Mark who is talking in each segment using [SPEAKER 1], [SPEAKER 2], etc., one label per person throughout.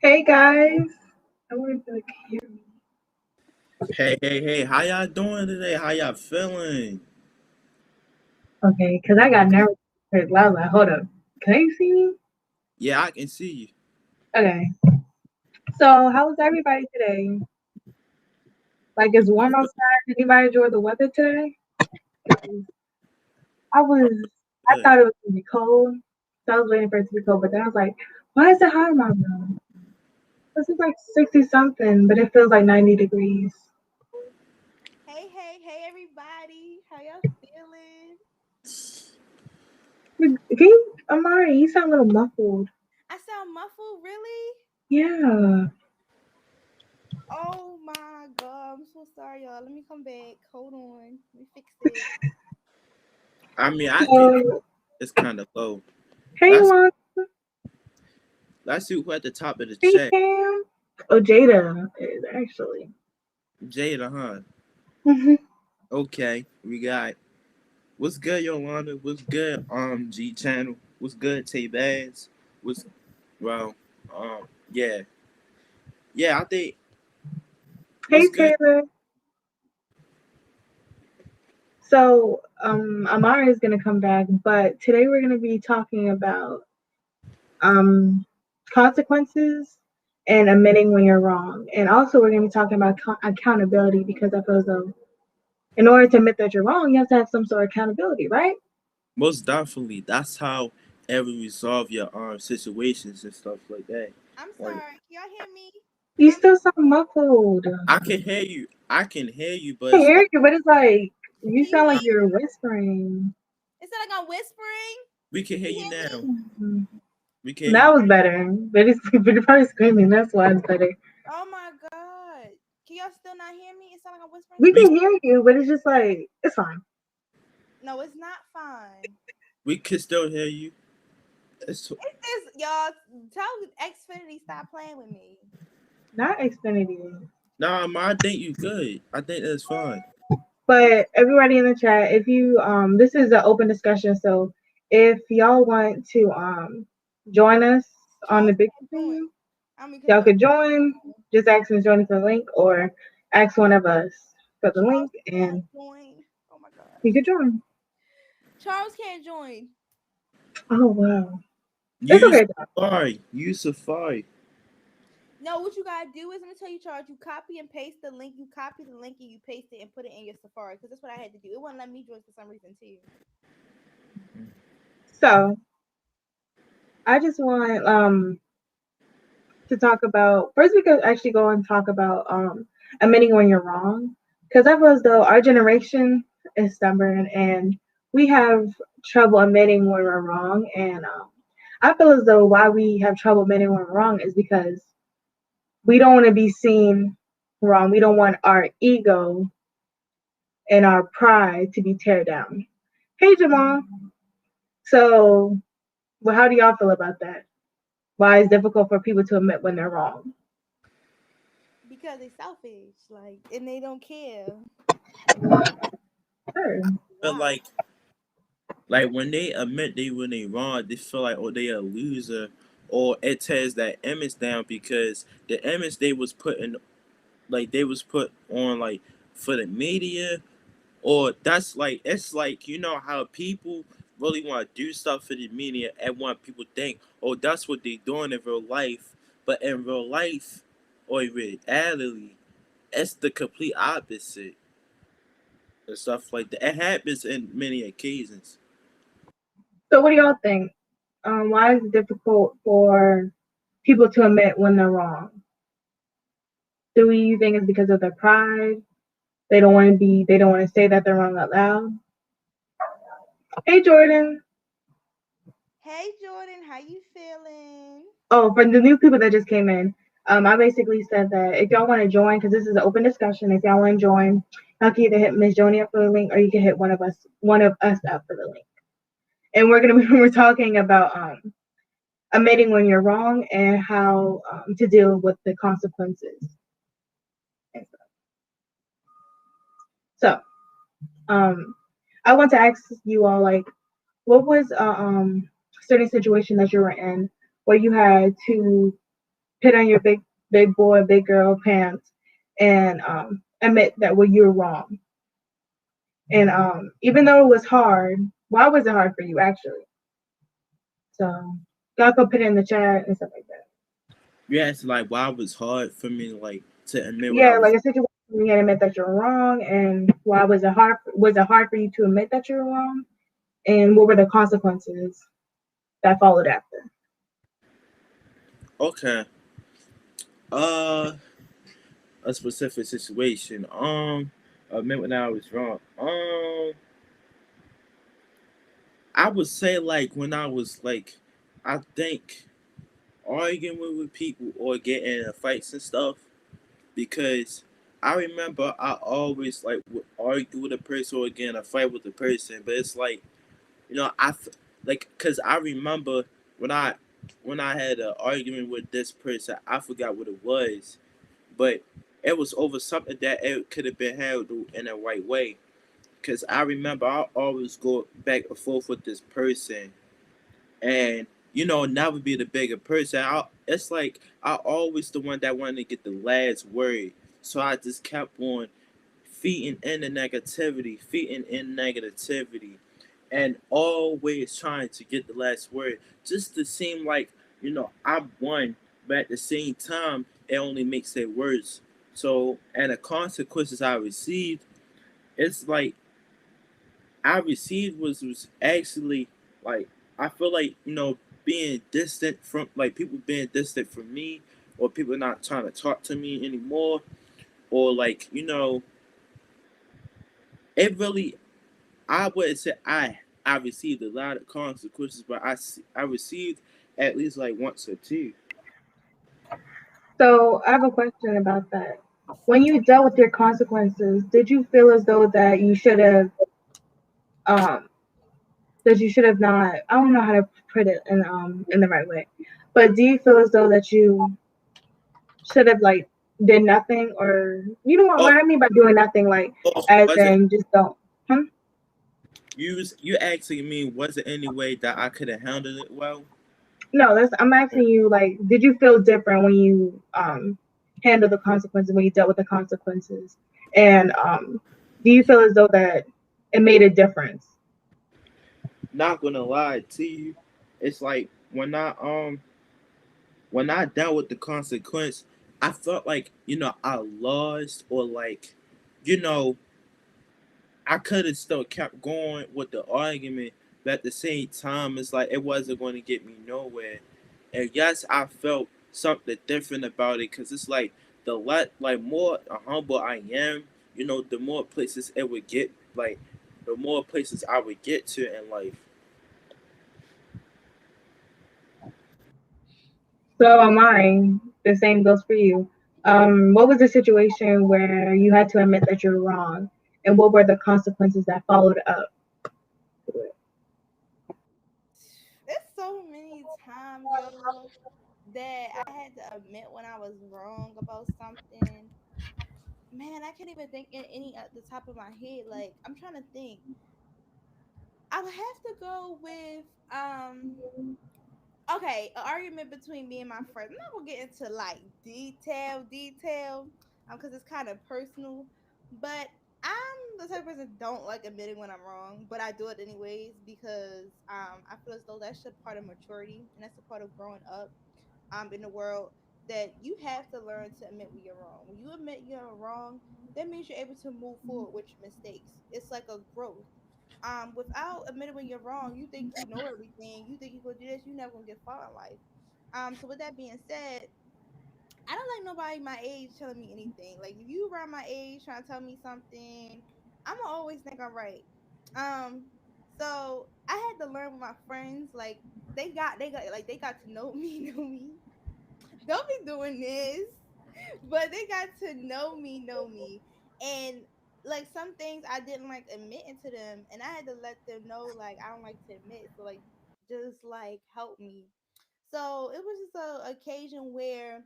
[SPEAKER 1] Hey guys, I wonder if they can hear me.
[SPEAKER 2] Hey, how y'all doing today? How y'all feeling?
[SPEAKER 1] Okay, because I got nervous because I was like, hold up, can you see me?
[SPEAKER 2] Yeah, I can see you.
[SPEAKER 1] Okay, so how was everybody today? Like, it's warm outside. Did anybody enjoy the weather today? I was, I
[SPEAKER 2] Good.
[SPEAKER 1] thought it was gonna be cold, so I was waiting for it to be cold. But then I was like, why is it hot in my room? This is like 60 something, but it feels like 90 degrees.
[SPEAKER 3] Hey, everybody. How y'all feeling?
[SPEAKER 1] Can you, Amari, you sound a little muffled.
[SPEAKER 3] I sound muffled, really?
[SPEAKER 1] Yeah.
[SPEAKER 3] Oh my god, I'm so sorry, y'all. Let me come back. Hold on. Let me fix it.
[SPEAKER 2] I mean, I can.
[SPEAKER 1] So,
[SPEAKER 2] It's kind of low.
[SPEAKER 1] hey,
[SPEAKER 2] Let's
[SPEAKER 1] Juan.
[SPEAKER 2] let's see who at the top of the
[SPEAKER 1] Hey,
[SPEAKER 2] chat.
[SPEAKER 1] Cam. Oh, Jada is actually.
[SPEAKER 2] Jada, huh?
[SPEAKER 1] Mhm.
[SPEAKER 2] Okay, we got. What's good, Yolanda? What's good? G channel. What's good, Tay Bass? What's well? Yeah, yeah. I think
[SPEAKER 1] Hey,
[SPEAKER 2] what's good.
[SPEAKER 1] Taylor. So, Amara is gonna come back, but today we're gonna be talking about um consequences and admitting when you're wrong, and also we're gonna be talking about accountability because I feel as though in order to admit that you're wrong, you have to have some sort of accountability, right?
[SPEAKER 2] Most definitely. That's how ever resolve your situations and stuff like that.
[SPEAKER 3] I'm
[SPEAKER 2] Like
[SPEAKER 3] sorry. Can y'all hear me?
[SPEAKER 1] You
[SPEAKER 3] I'm
[SPEAKER 1] still sound muffled.
[SPEAKER 2] I can hear you. I can hear you, but
[SPEAKER 1] I can
[SPEAKER 2] it's
[SPEAKER 1] hear
[SPEAKER 2] like
[SPEAKER 1] you, but it's like you
[SPEAKER 3] Can you
[SPEAKER 1] sound
[SPEAKER 3] hear
[SPEAKER 1] like
[SPEAKER 3] me?
[SPEAKER 1] you're whispering.
[SPEAKER 3] It's not like I'm whispering.
[SPEAKER 2] we can
[SPEAKER 3] Can
[SPEAKER 2] hear
[SPEAKER 3] you
[SPEAKER 2] you
[SPEAKER 3] hear me?
[SPEAKER 2] now.
[SPEAKER 1] Mhm.
[SPEAKER 2] We can hear you.
[SPEAKER 1] That was better, but it's but you're probably screaming. That's why it's better.
[SPEAKER 3] Oh my god. Can y'all still not hear me? It's not like I'm whispering
[SPEAKER 1] We
[SPEAKER 3] to
[SPEAKER 2] We
[SPEAKER 1] can
[SPEAKER 3] y'all.
[SPEAKER 1] hear you, but it's just like it's fine.
[SPEAKER 3] No, it's not fine.
[SPEAKER 2] we can still hear you. It's,
[SPEAKER 3] It's this, y'all. Tell Xfinity stop playing with me.
[SPEAKER 1] Not Xfinity.
[SPEAKER 2] nah, ma, I think you good. I think that's fine.
[SPEAKER 1] But everybody in the chat, if you this is an open discussion, so if y'all want to join us on the
[SPEAKER 3] Charles
[SPEAKER 1] big
[SPEAKER 3] can't join.
[SPEAKER 1] screen,
[SPEAKER 3] I mean, cause
[SPEAKER 1] y'all could join. Just ask us to join for the link, or ask one of us for the
[SPEAKER 3] Charles
[SPEAKER 1] link,
[SPEAKER 3] can't
[SPEAKER 1] and
[SPEAKER 3] join. Oh my gosh.
[SPEAKER 1] you could join.
[SPEAKER 3] Charles can't join.
[SPEAKER 1] Oh wow, it's
[SPEAKER 2] Use
[SPEAKER 1] okay.
[SPEAKER 2] Safari. Use Safari.
[SPEAKER 3] No, what you gotta do is let me tell you, Charles. You copy and paste the link. You copy the link and you paste it and put it in your Safari. Because that's what I had to do. It wouldn't let me join for some reason too.
[SPEAKER 1] So I just want to talk about first. We could actually go and talk about admitting when you're wrong, because I feel as though our generation is stubborn and we have trouble admitting when we're wrong. And I feel as though why we have trouble admitting when we're wrong is because we don't want to be seen wrong. We don't want our ego and our pride to be tear down. Hey Jamal. So, well, how do y'all feel about that? Why it's difficult for people to admit when they're wrong?
[SPEAKER 3] Because they selfish, like, and they don't care.
[SPEAKER 1] Sure.
[SPEAKER 2] But
[SPEAKER 3] Why?
[SPEAKER 2] like when they admit when they wrong, they feel like oh they a loser, or it tears that image down because the image they was putting like they was put on like for the media, or that's like it's like you know how people really want to do stuff for the media and want people think oh that's what they doing in real life, but in real life or in reality it's the complete opposite and stuff like that. It happens in many occasions.
[SPEAKER 1] So, what do y'all think? Why is it difficult for people to admit when they're wrong? Do you think it's because of their pride? They don't want to be. They don't want to say that they're wrong out loud. Hey, Jordan.
[SPEAKER 3] Hey, Jordan, how you feeling?
[SPEAKER 1] Oh, for the new people that just came in, I basically said that if y'all want to join, because this is an open discussion, if y'all want to join, y'all can either hit Miss Joni up for the link, or you can hit one of us up for the link. And we're talking about admitting when you're wrong and how to deal with the consequences. So, um, I want to ask you all, like, what was a certain situation that you were in where you had to put on your big boy, big girl pants and admit that well you're wrong. And even though it was hard, why was it hard for you actually? So y'all go put it in the chat and stuff like that.
[SPEAKER 2] You asked like why it was hard for me like to admit what I
[SPEAKER 1] Yeah,
[SPEAKER 2] was.
[SPEAKER 1] like a situation where you had to admit that you're wrong, and why was it hard? Was it hard for you to admit that you're wrong? And what were the consequences that followed after?
[SPEAKER 2] Okay. Uh, a specific situation. Admit when I was wrong. I would say like when I was like, I think arguing with people or getting in fights and stuff because I remember I always like would argue with a person or get in a fight with a person, but it's like like because I remember when I when I had an argument with this person, I forgot what it was, but it was over something that it could have been handled in a right way. Because I remember I always go back and forth with this person, and never be the bigger person. It's like I always the one that wanted to get the last word, so I just kept on feeding in the negativity, feeding in negativity, and always trying to get the last word, just to seem like I won, but at the same time it only makes it worse. So, and the consequences I received, it's like I received was actually like I feel like being distant from like people being distant from me, or people not trying to talk to me anymore, or like it really I wouldn't say I received a lot of consequences, but I received at least like once or two.
[SPEAKER 1] So I have a question about that. When you dealt with your consequences, did you feel as though um that you should have not? I don't know how to put it in the right way, but do you feel as though that you should have like did nothing, or you know
[SPEAKER 2] Oh,
[SPEAKER 1] what I mean by doing nothing, like as
[SPEAKER 2] was it
[SPEAKER 1] in just don't. Hmm?
[SPEAKER 2] you asking me was it any way that I could have handled it well?
[SPEAKER 1] No, that's I'm asking you like, did you feel different when you handled the consequences, when you dealt with the consequences, and do you feel as though that it made a difference?
[SPEAKER 2] Not gonna lie to you, it's like when I dealt with the consequence, I felt like I lost, or like you know I could have still kept going with the argument, but at the same time, it's like it wasn't going to get me nowhere. And yes, I felt something different about it because it's like like more humble I am, the more places it would get, like the more places I would get to in life.
[SPEAKER 1] So am I. The same goes for you. What was the situation where you had to admit that you're wrong, and what were the consequences that followed up to it?
[SPEAKER 3] It's so many times, yo, that I had to admit when I was wrong about something. Man, I can't even think in any at the top of my head. Like, I'm trying to think. I would have to go with okay, an argument between me and my friend. I'm not gonna get into like detail, because it's kind of personal. But I'm the type of person that don't like admitting when I'm wrong, but I do it anyways because I feel as though that's a part of maturity and that's a part of growing up in the world, that you have to learn to admit when you're wrong. When you admit you're wrong, that means you're able to move forward with your mistakes. It's like a growth. Without admitting when you're wrong, you think you know everything. You think you're gonna do this. You're never gonna get far in life. So with that being said, I don't like nobody my age telling me anything. Like if you around my age trying to tell me something, I'ma always think I'm right. Um, so I had to learn with my friends. Like they got to know me, know me. Don't be doing this, but they got to know me, and like some things I didn't like admitting to them, and I had to let them know like I don't like to admit, so like just like help me. So it was just a occasion where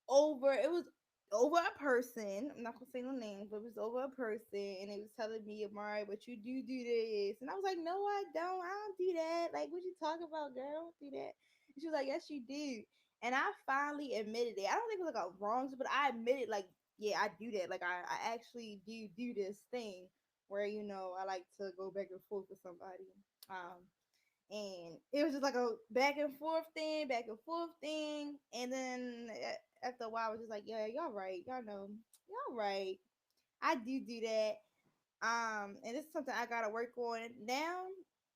[SPEAKER 3] it was over a person. I'm not gonna say no names, but it was over a person, and it was telling me, Amari, but you do this, and I was like, no, I don't do that. Like, what you talking about, girl? I don't do that. And she was like, yes, you do. and I finally admitted it. I don't think it was like a wrong, but I admitted like, yeah, I do that. Like I actually do this thing where I like to go back and forth with somebody. Um, and it was just like a back and forth thing, and then after a while, I was just like, yeah, y'all right, y'all right. I do that. And this is something I gotta work on now.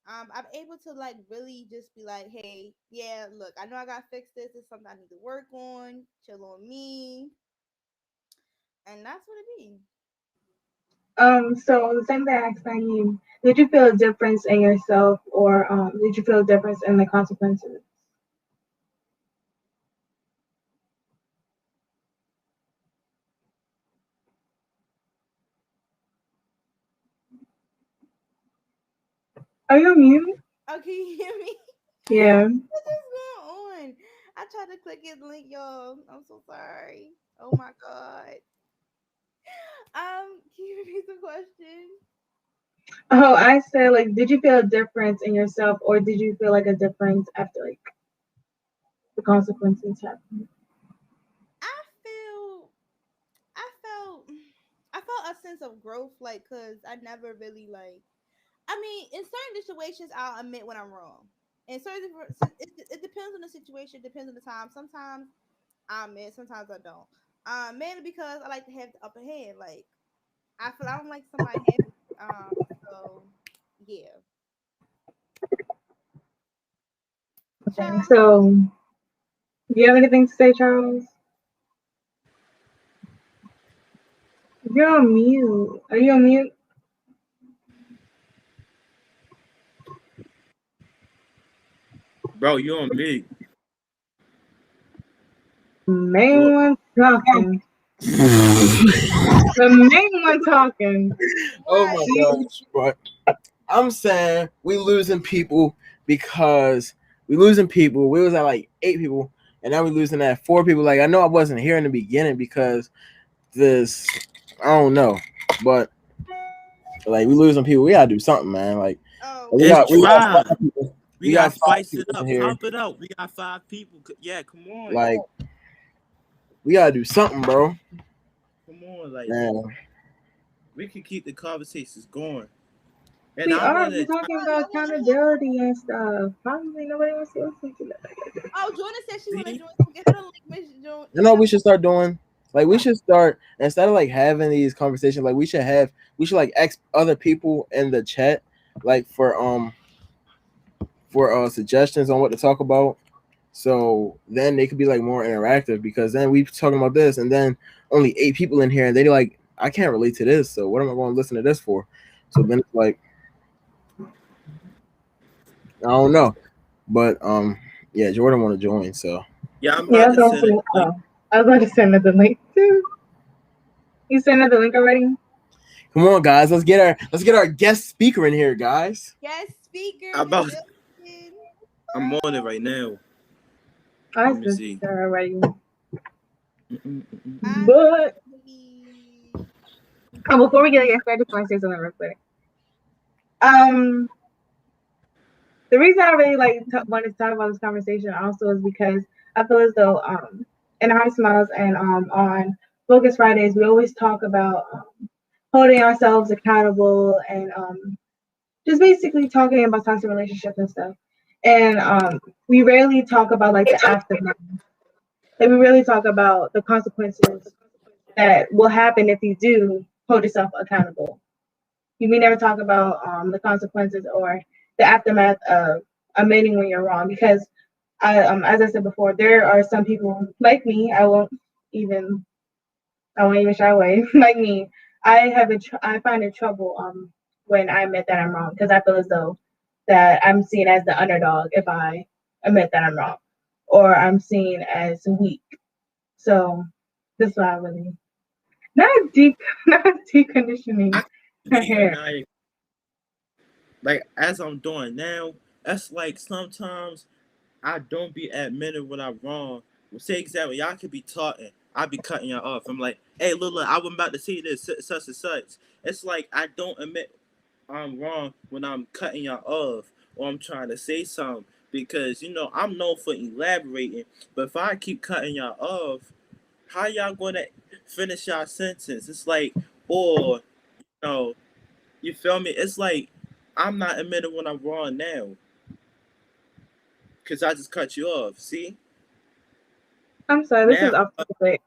[SPEAKER 3] I'm able to like really just be like, hey, yeah, look, I know I gotta fix this. It's something I need to work on. Chill on me, and that's what it be.
[SPEAKER 1] So the same thing I asked Naeem, did you feel a difference in yourself, or did you feel a difference in the consequences? Are you on mute?
[SPEAKER 3] Oh, can you hear me?
[SPEAKER 1] Yeah.
[SPEAKER 3] What is going on? I tried to click his link, y'all. I'm so sorry. Oh my god. Can you repeat the question?
[SPEAKER 1] Oh, I said, like, did you feel a difference in yourself, or did you feel like a difference after like the consequences happened?
[SPEAKER 3] I feel I felt I felt a sense of growth, like, cause I never really like. I mean, in certain situations, I'll admit when I'm wrong. In certain, it depends on the situation, depends on the time. Sometimes I admit, sometimes I don't. Mainly because I like to have the upper hand. Like I don't like somebody having. So yeah,
[SPEAKER 1] Okay.
[SPEAKER 3] child.
[SPEAKER 1] So, do you have anything to say, Charles? You're on mute. Are you on mute?
[SPEAKER 2] Bro, you on me.
[SPEAKER 1] Main
[SPEAKER 2] You
[SPEAKER 1] one talking. The main one talking.
[SPEAKER 4] Oh my
[SPEAKER 3] Right.
[SPEAKER 4] gosh. But I'm saying we losing people because we losing people. We was at like 8 people, and now we losing at 4 people. Like I know I wasn't here in the beginning because this I don't know, but like we losing people. We gotta do something, man. Like
[SPEAKER 3] Oh,
[SPEAKER 4] we
[SPEAKER 2] it's
[SPEAKER 4] got we got
[SPEAKER 2] dry.
[SPEAKER 4] 5 people.
[SPEAKER 2] We
[SPEAKER 4] We
[SPEAKER 2] gotta
[SPEAKER 4] got five
[SPEAKER 2] spice it
[SPEAKER 4] people in
[SPEAKER 2] up,
[SPEAKER 4] here.
[SPEAKER 2] pop it out. We got 5 people. Yeah, come on.
[SPEAKER 4] Like we gotta do something, bro.
[SPEAKER 2] Come on, like
[SPEAKER 4] Man,
[SPEAKER 2] we can keep the conversations going. And
[SPEAKER 1] We
[SPEAKER 2] I
[SPEAKER 1] are.
[SPEAKER 2] wanna
[SPEAKER 1] We're talking
[SPEAKER 3] y'all
[SPEAKER 1] about
[SPEAKER 3] want to hear?
[SPEAKER 1] accountability and stuff. Probably nobody wants to listen to that.
[SPEAKER 3] Oh, Jordan said she want to
[SPEAKER 2] see.
[SPEAKER 3] join. So get her the link, Miss
[SPEAKER 4] you know what we
[SPEAKER 3] Michelle.
[SPEAKER 4] should start doing? Like we
[SPEAKER 3] What?
[SPEAKER 4] should start instead of like having these conversations. Like we should like ask other people in the chat, like for suggestions on what to talk about. So then they could be like more interactive because then we talking about this and then only 8 people in here and they like I can't relate to this. So what am I going to listen to this for? So then it's like I don't know, but yeah, Jordan want to join. So
[SPEAKER 2] Yeah, I'm
[SPEAKER 1] Yeah, I
[SPEAKER 2] about
[SPEAKER 1] was
[SPEAKER 2] to
[SPEAKER 1] going to
[SPEAKER 2] send it.
[SPEAKER 1] send. Oh, I was going to send her the link too. You sent her the link already?
[SPEAKER 4] come on, guys, let's get our guest speaker in here, guys.
[SPEAKER 3] Guest speaker
[SPEAKER 2] I'm
[SPEAKER 3] in the
[SPEAKER 2] about.
[SPEAKER 3] building.
[SPEAKER 2] I'm on it right now.
[SPEAKER 1] I
[SPEAKER 2] Let me
[SPEAKER 1] sent
[SPEAKER 2] see.
[SPEAKER 1] her already.
[SPEAKER 3] I
[SPEAKER 1] But
[SPEAKER 3] see.
[SPEAKER 1] before we get started, I just want to say something real quick. Um, the reason I really wanted to talk about this conversation also is because I feel as though in Heart Smiles and on Focus Fridays we always talk about holding ourselves accountable and just basically talking about toxic relationships and stuff. And we rarely talk about like the aftermath. Like we really talk about the consequences that will happen if you do hold yourself accountable. We never talk about the consequences or the aftermath of admitting when you're wrong because as I said before, there are some people like me. Even I won't even shy away. Like me, I find it trouble when I admit that I'm wrong because I feel as though that I'm seen as the underdog if I admit that I'm wrong, or I'm seen as weak. So that's why I really not deep, not deconditioning
[SPEAKER 2] I
[SPEAKER 1] her
[SPEAKER 2] be
[SPEAKER 1] hair.
[SPEAKER 2] like as I'm doing now. That's like sometimes I don't be admitting when I'm wrong. Well, say example, y'all could be talking. I be cutting y'all off. I'm like, hey, look, I was about to say this, such and such. It's like I don't admit I'm wrong when I'm cutting y'all off or I'm trying to say something because I'm known for elaborating. But if I keep cutting y'all off, how y'all gonna finish y'all sentence? It's like, or know, you feel me? It's like I'm not admitting when I'm wrong now because I just cut you off. See
[SPEAKER 1] I'm sorry, this is
[SPEAKER 2] now?
[SPEAKER 1] off topic.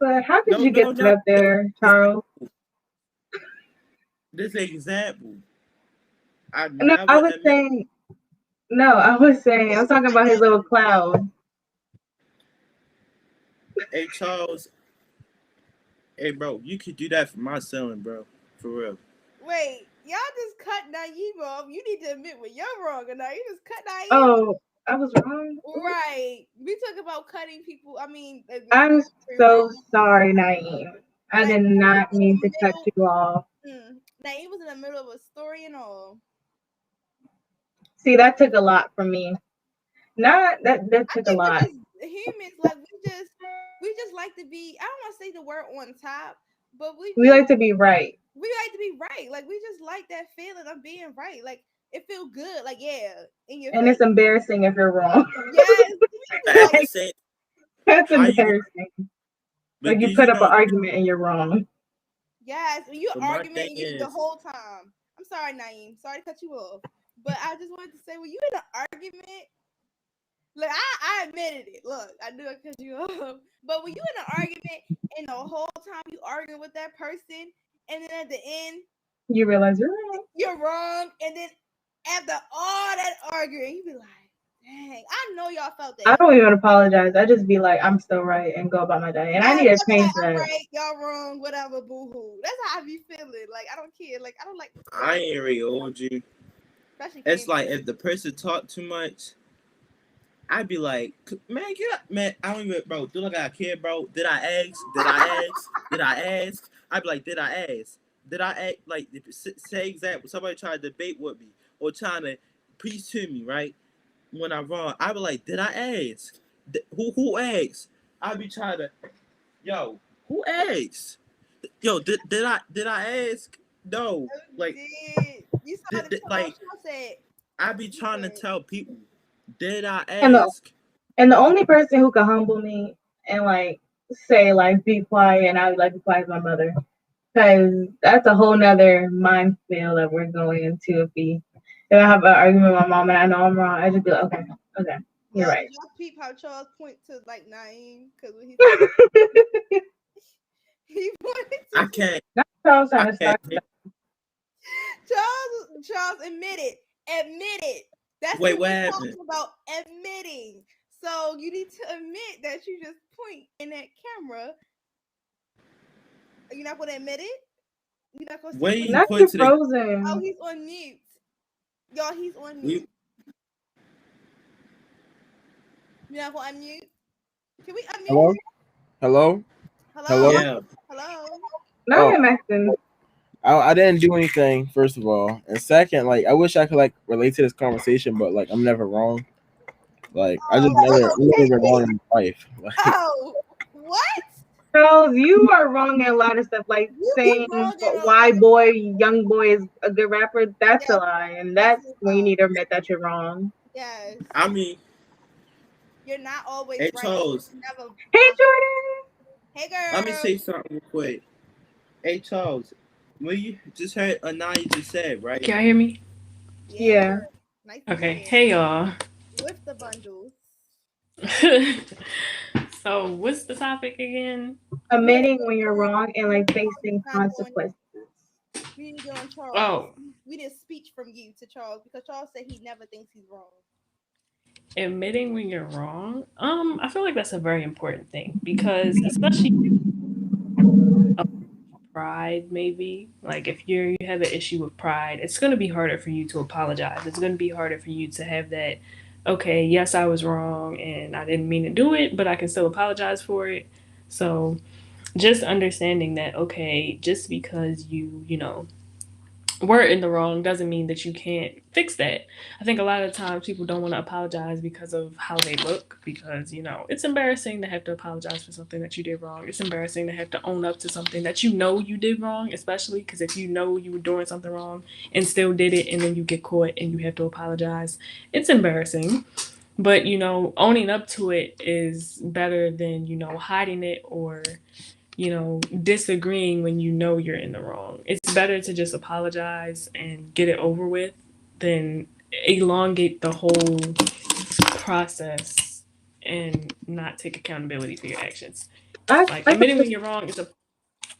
[SPEAKER 1] But how did
[SPEAKER 2] No,
[SPEAKER 1] you get
[SPEAKER 2] no,
[SPEAKER 1] that
[SPEAKER 2] no.
[SPEAKER 1] up there, Charles?
[SPEAKER 2] This example. I
[SPEAKER 1] No,
[SPEAKER 2] never
[SPEAKER 1] I was
[SPEAKER 2] admit.
[SPEAKER 1] saying no, I was saying I'm talking about his little cloud.
[SPEAKER 2] Hey Charles. Hey bro, you could do that for my son, bro. For real.
[SPEAKER 3] Wait, y'all just cut Naeem off. You need to admit when you're wrong, or not. You just cut Naeem off.
[SPEAKER 1] Oh, I was wrong. Oops.
[SPEAKER 3] Right. We talk about cutting people. I mean,
[SPEAKER 1] I'm
[SPEAKER 3] right.
[SPEAKER 1] so sorry, Naeem. I
[SPEAKER 3] Naeem
[SPEAKER 1] did
[SPEAKER 3] was
[SPEAKER 1] not
[SPEAKER 3] in
[SPEAKER 1] mean
[SPEAKER 3] the
[SPEAKER 1] to cut
[SPEAKER 3] middle.
[SPEAKER 1] you off.
[SPEAKER 3] Naeem was in the middle of a story and all.
[SPEAKER 1] See, that took a lot from me. Not that
[SPEAKER 3] I
[SPEAKER 1] took a
[SPEAKER 3] think we're
[SPEAKER 1] lot.
[SPEAKER 3] just humans. Like we just like to be. I don't want to say the word on top, but
[SPEAKER 1] We like to be right,
[SPEAKER 3] we like to be right. Like we just like that feeling of being right. Like it feel good. Like yeah, in your
[SPEAKER 1] and it's
[SPEAKER 3] face.
[SPEAKER 1] embarrassing if you're wrong.
[SPEAKER 3] Yes,
[SPEAKER 2] But at
[SPEAKER 3] like
[SPEAKER 2] the
[SPEAKER 1] Like,
[SPEAKER 2] same,
[SPEAKER 1] that's
[SPEAKER 2] how you gonna?
[SPEAKER 1] embarrassing.
[SPEAKER 2] But
[SPEAKER 1] Like
[SPEAKER 2] do
[SPEAKER 1] you
[SPEAKER 2] you
[SPEAKER 1] put up an
[SPEAKER 2] know?
[SPEAKER 1] argument and you're wrong.
[SPEAKER 3] yes. When you're
[SPEAKER 2] But my
[SPEAKER 3] argument
[SPEAKER 2] thing
[SPEAKER 3] and you the
[SPEAKER 2] is,
[SPEAKER 3] whole time. I'm sorry, Naeem. Sorry to cut you off, but I just wanted to say when you in an argument. Look, I admitted it. Look, I knew I cut you off. But when you in an argument and the whole time you arguing with that person, and then at the end
[SPEAKER 1] You realize you're wrong.
[SPEAKER 3] you're wrong, and then after all that arguing, you be like, dang, I know y'all felt that.
[SPEAKER 1] I don't even apologize. I just be like, I'm still right and go about my day. And I
[SPEAKER 3] Yeah,
[SPEAKER 1] need to
[SPEAKER 3] I'm
[SPEAKER 1] change
[SPEAKER 3] like, I'm
[SPEAKER 1] that.
[SPEAKER 3] right, y'all wrong, whatever, boo hoo. That's how I be feeling. Like I don't care. Like I don't like
[SPEAKER 2] I ain't really old you.
[SPEAKER 3] especially
[SPEAKER 2] It's
[SPEAKER 3] family.
[SPEAKER 2] like if the person talk too much, I'd be like, man, get up, man. I don't even, bro. Do I got a kid, bro? Did I ask? Did I ask? Did I ask? I'd be like, did I ask? Did I ask? Like, say example, somebody try to debate with me or trying to preach to me, right? When I'm wrong, I'd be like, did I ask? Who asked? I'd be trying to, yo, who asked? Yo, did I ask? No, like,
[SPEAKER 3] Did you saw the
[SPEAKER 2] like
[SPEAKER 3] Charles Shaw said?
[SPEAKER 2] I be
[SPEAKER 3] He
[SPEAKER 2] trying to
[SPEAKER 3] said,
[SPEAKER 2] tell people, did I
[SPEAKER 1] And the
[SPEAKER 2] ask?
[SPEAKER 1] and the only person who can humble me and like say like be quiet and I would like be quiet is my mother. Because that's a whole nother minefield that we're going into if I have an argument with my mom and I know I'm wrong, I just be like, okay, okay, you're
[SPEAKER 3] yo,
[SPEAKER 1] right.
[SPEAKER 3] did y'all peep how Charles point to like Naeem? Because when he said he pointed
[SPEAKER 2] I
[SPEAKER 3] to
[SPEAKER 2] can't.
[SPEAKER 1] That's what I was trying
[SPEAKER 2] I
[SPEAKER 1] to
[SPEAKER 2] can't.
[SPEAKER 1] start.
[SPEAKER 3] Charles admitted. That's
[SPEAKER 2] Wait,
[SPEAKER 3] what
[SPEAKER 2] what
[SPEAKER 3] we're
[SPEAKER 2] happened?
[SPEAKER 3] talking about, admitting. So you need to admit that you just point in that camera. You're not gonna admit it. You're not gonna say
[SPEAKER 2] When
[SPEAKER 3] what?
[SPEAKER 2] you
[SPEAKER 1] Not
[SPEAKER 2] point
[SPEAKER 1] you
[SPEAKER 2] to the
[SPEAKER 3] Oh,
[SPEAKER 1] frozen.
[SPEAKER 3] he's on mute. Y'all, he's on
[SPEAKER 2] we
[SPEAKER 3] mute. You're not gonna unmute. Can we unmute
[SPEAKER 4] Hello?
[SPEAKER 3] him?
[SPEAKER 4] Hello? Hello?
[SPEAKER 3] Hello,
[SPEAKER 2] yeah.
[SPEAKER 3] hello.
[SPEAKER 1] Now
[SPEAKER 4] Oh,
[SPEAKER 1] I'm asking.
[SPEAKER 4] I didn't do anything, first of all. And second, like, I wish I could, like, relate to this conversation, but, like, I'm never wrong. Like, I just
[SPEAKER 3] Oh,
[SPEAKER 4] never, I'm never been
[SPEAKER 3] okay.
[SPEAKER 4] wrong in life. Like,
[SPEAKER 3] Oh, what?
[SPEAKER 1] Charles, you are wrong in a lot of stuff. Like
[SPEAKER 3] You
[SPEAKER 1] saying
[SPEAKER 3] wrong in a lot
[SPEAKER 1] why
[SPEAKER 3] of
[SPEAKER 1] boy, young boy is a good rapper. That's a
[SPEAKER 3] yes,
[SPEAKER 1] lie, and
[SPEAKER 3] that's
[SPEAKER 1] that's
[SPEAKER 3] a
[SPEAKER 1] when you
[SPEAKER 3] lie.
[SPEAKER 1] need to admit that you're wrong.
[SPEAKER 3] Yes,
[SPEAKER 2] I mean,
[SPEAKER 3] you're not always
[SPEAKER 2] hey
[SPEAKER 3] right.
[SPEAKER 2] Charles,
[SPEAKER 3] You're never
[SPEAKER 1] Hey,
[SPEAKER 3] wrong.
[SPEAKER 1] Jordan.
[SPEAKER 3] Hey,
[SPEAKER 2] let me
[SPEAKER 3] girl.
[SPEAKER 2] say something real quick. Hey Charles, when you just heard Anaya just said, right?
[SPEAKER 5] Can y'all hear me?
[SPEAKER 3] Yeah,
[SPEAKER 1] Yeah,
[SPEAKER 3] girl. Nice and
[SPEAKER 5] Okay.
[SPEAKER 3] clear
[SPEAKER 5] Hey, y'all.
[SPEAKER 3] with the bundles.
[SPEAKER 5] So, what's the topic again?
[SPEAKER 3] We need to
[SPEAKER 1] admitting
[SPEAKER 3] go
[SPEAKER 1] when you're
[SPEAKER 3] Charles.
[SPEAKER 1] wrong and like facing
[SPEAKER 3] Not doing.
[SPEAKER 1] consequences.
[SPEAKER 3] We need to go on Charles.
[SPEAKER 5] Oh,
[SPEAKER 3] We need a speech from you to Charles because Charles said he never thinks he's wrong.
[SPEAKER 5] admitting when you're wrong. I feel like that's a very important thing because, especially pride, maybe like if you have an issue with pride, it's going to be harder for you to apologize. It's going to be harder for you to have that. Okay, yes, I was wrong and I didn't mean to do it, but I can still apologize for it. So just understanding that, okay, just because you were in the wrong doesn't mean that you can't fix that. I think a lot of times people don't want to apologize because of how they look, because it's embarrassing to have to apologize for something that you did wrong. It's embarrassing to have to own up to something that you did wrong, especially because if you know you were doing something wrong and still did it and then you get caught and you have to apologize, it's embarrassing. But owning up to it is better than hiding it or disagreeing when you're in the wrong. It's better to just apologize and get it over with than elongate the whole process and not take accountability for your actions. Like
[SPEAKER 1] I
[SPEAKER 5] admitting when you're wrong is a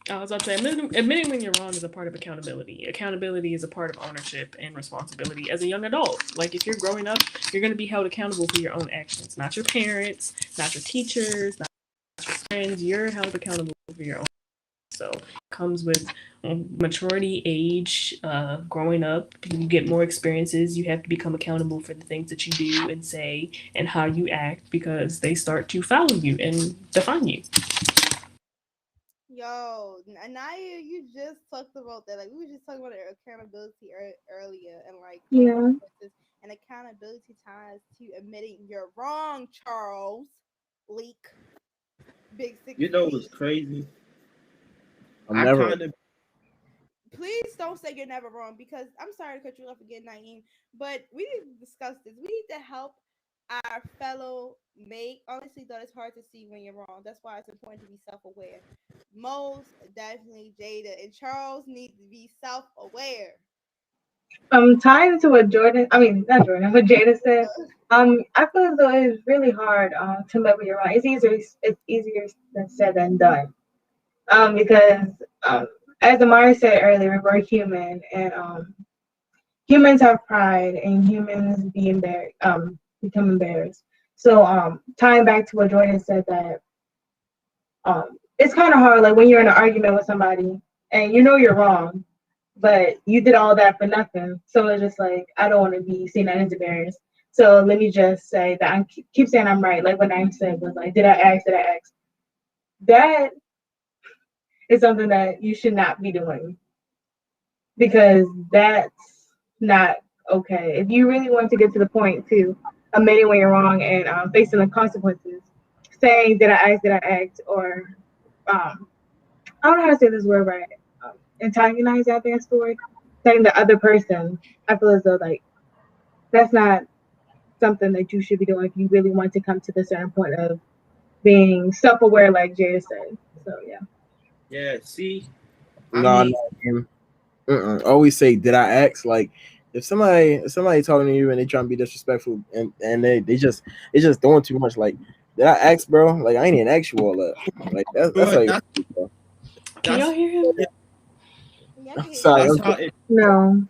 [SPEAKER 5] I was about to say admitting when you're wrong is a part of accountability. Accountability is a part of ownership and responsibility as a young adult. Like if you're growing up, you're going to be held accountable for your own actions, not your parents, not your teachers, not your friends. You're held accountable for your own. So it comes with maturity, age, growing up. You get more experiences. You have to become accountable for the things that you do and say and how you act because they start to follow you and define you.
[SPEAKER 3] Yo, Anaya, you just talked about that. Like we were just talking about accountability earlier, and like
[SPEAKER 1] yeah.
[SPEAKER 3] consequences and accountability ties to admitting you're wrong. Charles, leak, big
[SPEAKER 2] You know what's
[SPEAKER 3] 16.
[SPEAKER 2] crazy?
[SPEAKER 4] I'm
[SPEAKER 2] I
[SPEAKER 4] never.
[SPEAKER 2] kind of
[SPEAKER 3] Please don't say you're never wrong because I'm sorry to cut you off again, Naeem, but we need to discuss this. We need to help our fellow mate. Honestly, though, it's hard to see when you're wrong. That's why it's important to be self aware. Most definitely Jada and Charles need to be self aware.
[SPEAKER 1] Tying into what Jordan, I mean not Jordan, what Jada said. I feel as though it's really hard to live with your right. It's easier said than done. Because um, as Amari said earlier, we're human, and humans have pride, and humans become embarrassed. So tying back to what Jordan said that it's kind of hard, like when you're in an argument with somebody and you know you're wrong, but you did all that for nothing. So it's just like I don't want to be seen as embarrassed. So let me just say that I keep saying I'm right. Like what I said was like, did I ask? Did I ask? That is something that you should not be doing because that's not okay. If you really want to get to the point to admitting when you're wrong and facing the consequences, saying did I ask? Did I act? Or um, I don't know how to say this word right. Antagonize, I think that's the word. Saying the other person, I feel as though like that's not something that you should be doing if you really want to come to the certain point of being self-aware, like Jada said. So yeah.
[SPEAKER 2] yeah. See, I
[SPEAKER 4] No,
[SPEAKER 2] mean,
[SPEAKER 4] no. Always say, "Did I ask?" Like if somebody talking to you and they trying to be disrespectful and they just doing too much. Like, did I ask, bro? Like I ain't even ask you all that. Like that's
[SPEAKER 2] but
[SPEAKER 4] like, bro.
[SPEAKER 5] Can y'all
[SPEAKER 2] that's
[SPEAKER 5] hear him?
[SPEAKER 2] yeah,
[SPEAKER 3] Yeah, I can hear
[SPEAKER 4] Sorry.
[SPEAKER 3] you.
[SPEAKER 2] that's how it.
[SPEAKER 1] No,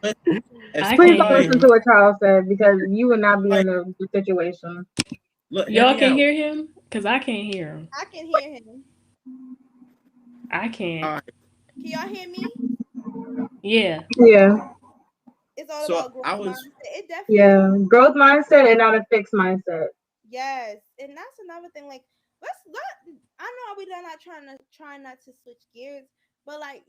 [SPEAKER 5] I
[SPEAKER 2] If
[SPEAKER 1] please
[SPEAKER 5] can't
[SPEAKER 1] don't
[SPEAKER 5] hear
[SPEAKER 2] somebody
[SPEAKER 1] listen
[SPEAKER 5] him.
[SPEAKER 1] to what Charles said because you would not be
[SPEAKER 2] like
[SPEAKER 1] in a good situation.
[SPEAKER 2] look, hear
[SPEAKER 5] Y'all
[SPEAKER 2] me
[SPEAKER 5] can
[SPEAKER 2] out.
[SPEAKER 5] hear him? Because I can't hear him.
[SPEAKER 3] I can hear him.
[SPEAKER 5] I
[SPEAKER 2] All
[SPEAKER 5] can't.
[SPEAKER 2] right.
[SPEAKER 3] Can y'all hear me?
[SPEAKER 5] Yeah.
[SPEAKER 1] Yeah,
[SPEAKER 3] It's all
[SPEAKER 2] So
[SPEAKER 3] about growth
[SPEAKER 2] I was
[SPEAKER 3] mindset. It definitely
[SPEAKER 1] yeah. Growth mindset and not a fixed mindset.
[SPEAKER 3] yes, and that's another thing. Like, let's let. I know we are not trying not to switch gears, but like,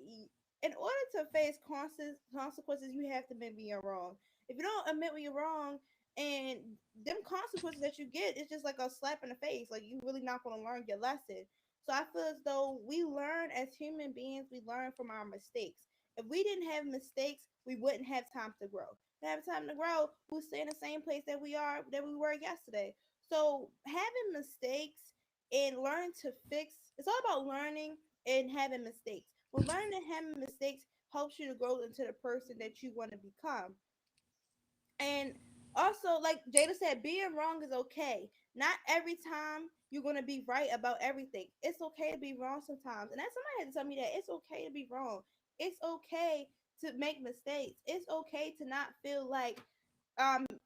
[SPEAKER 3] in order to face consequences, you have to admit when you're wrong. If you don't admit when you're wrong, and them consequences that you get, it's just like a slap in the face. Like you really not gonna learn your lesson. So I feel as though we learn as human beings. We learn from our mistakes. If we didn't have mistakes, we wouldn't have time to grow. If we have time to grow, we'll stay in the same place that we were yesterday. So having mistakes and learning to fix, it's all about learning and having mistakes. When learning and having mistakes helps you to grow into the person that you want to become. And also, like Jada said, being wrong is okay. Not every time you're gonna be right about everything. It's okay to be wrong sometimes. And that somebody had to tell me that it's okay to be wrong. It's okay to make mistakes. It's okay to not feel like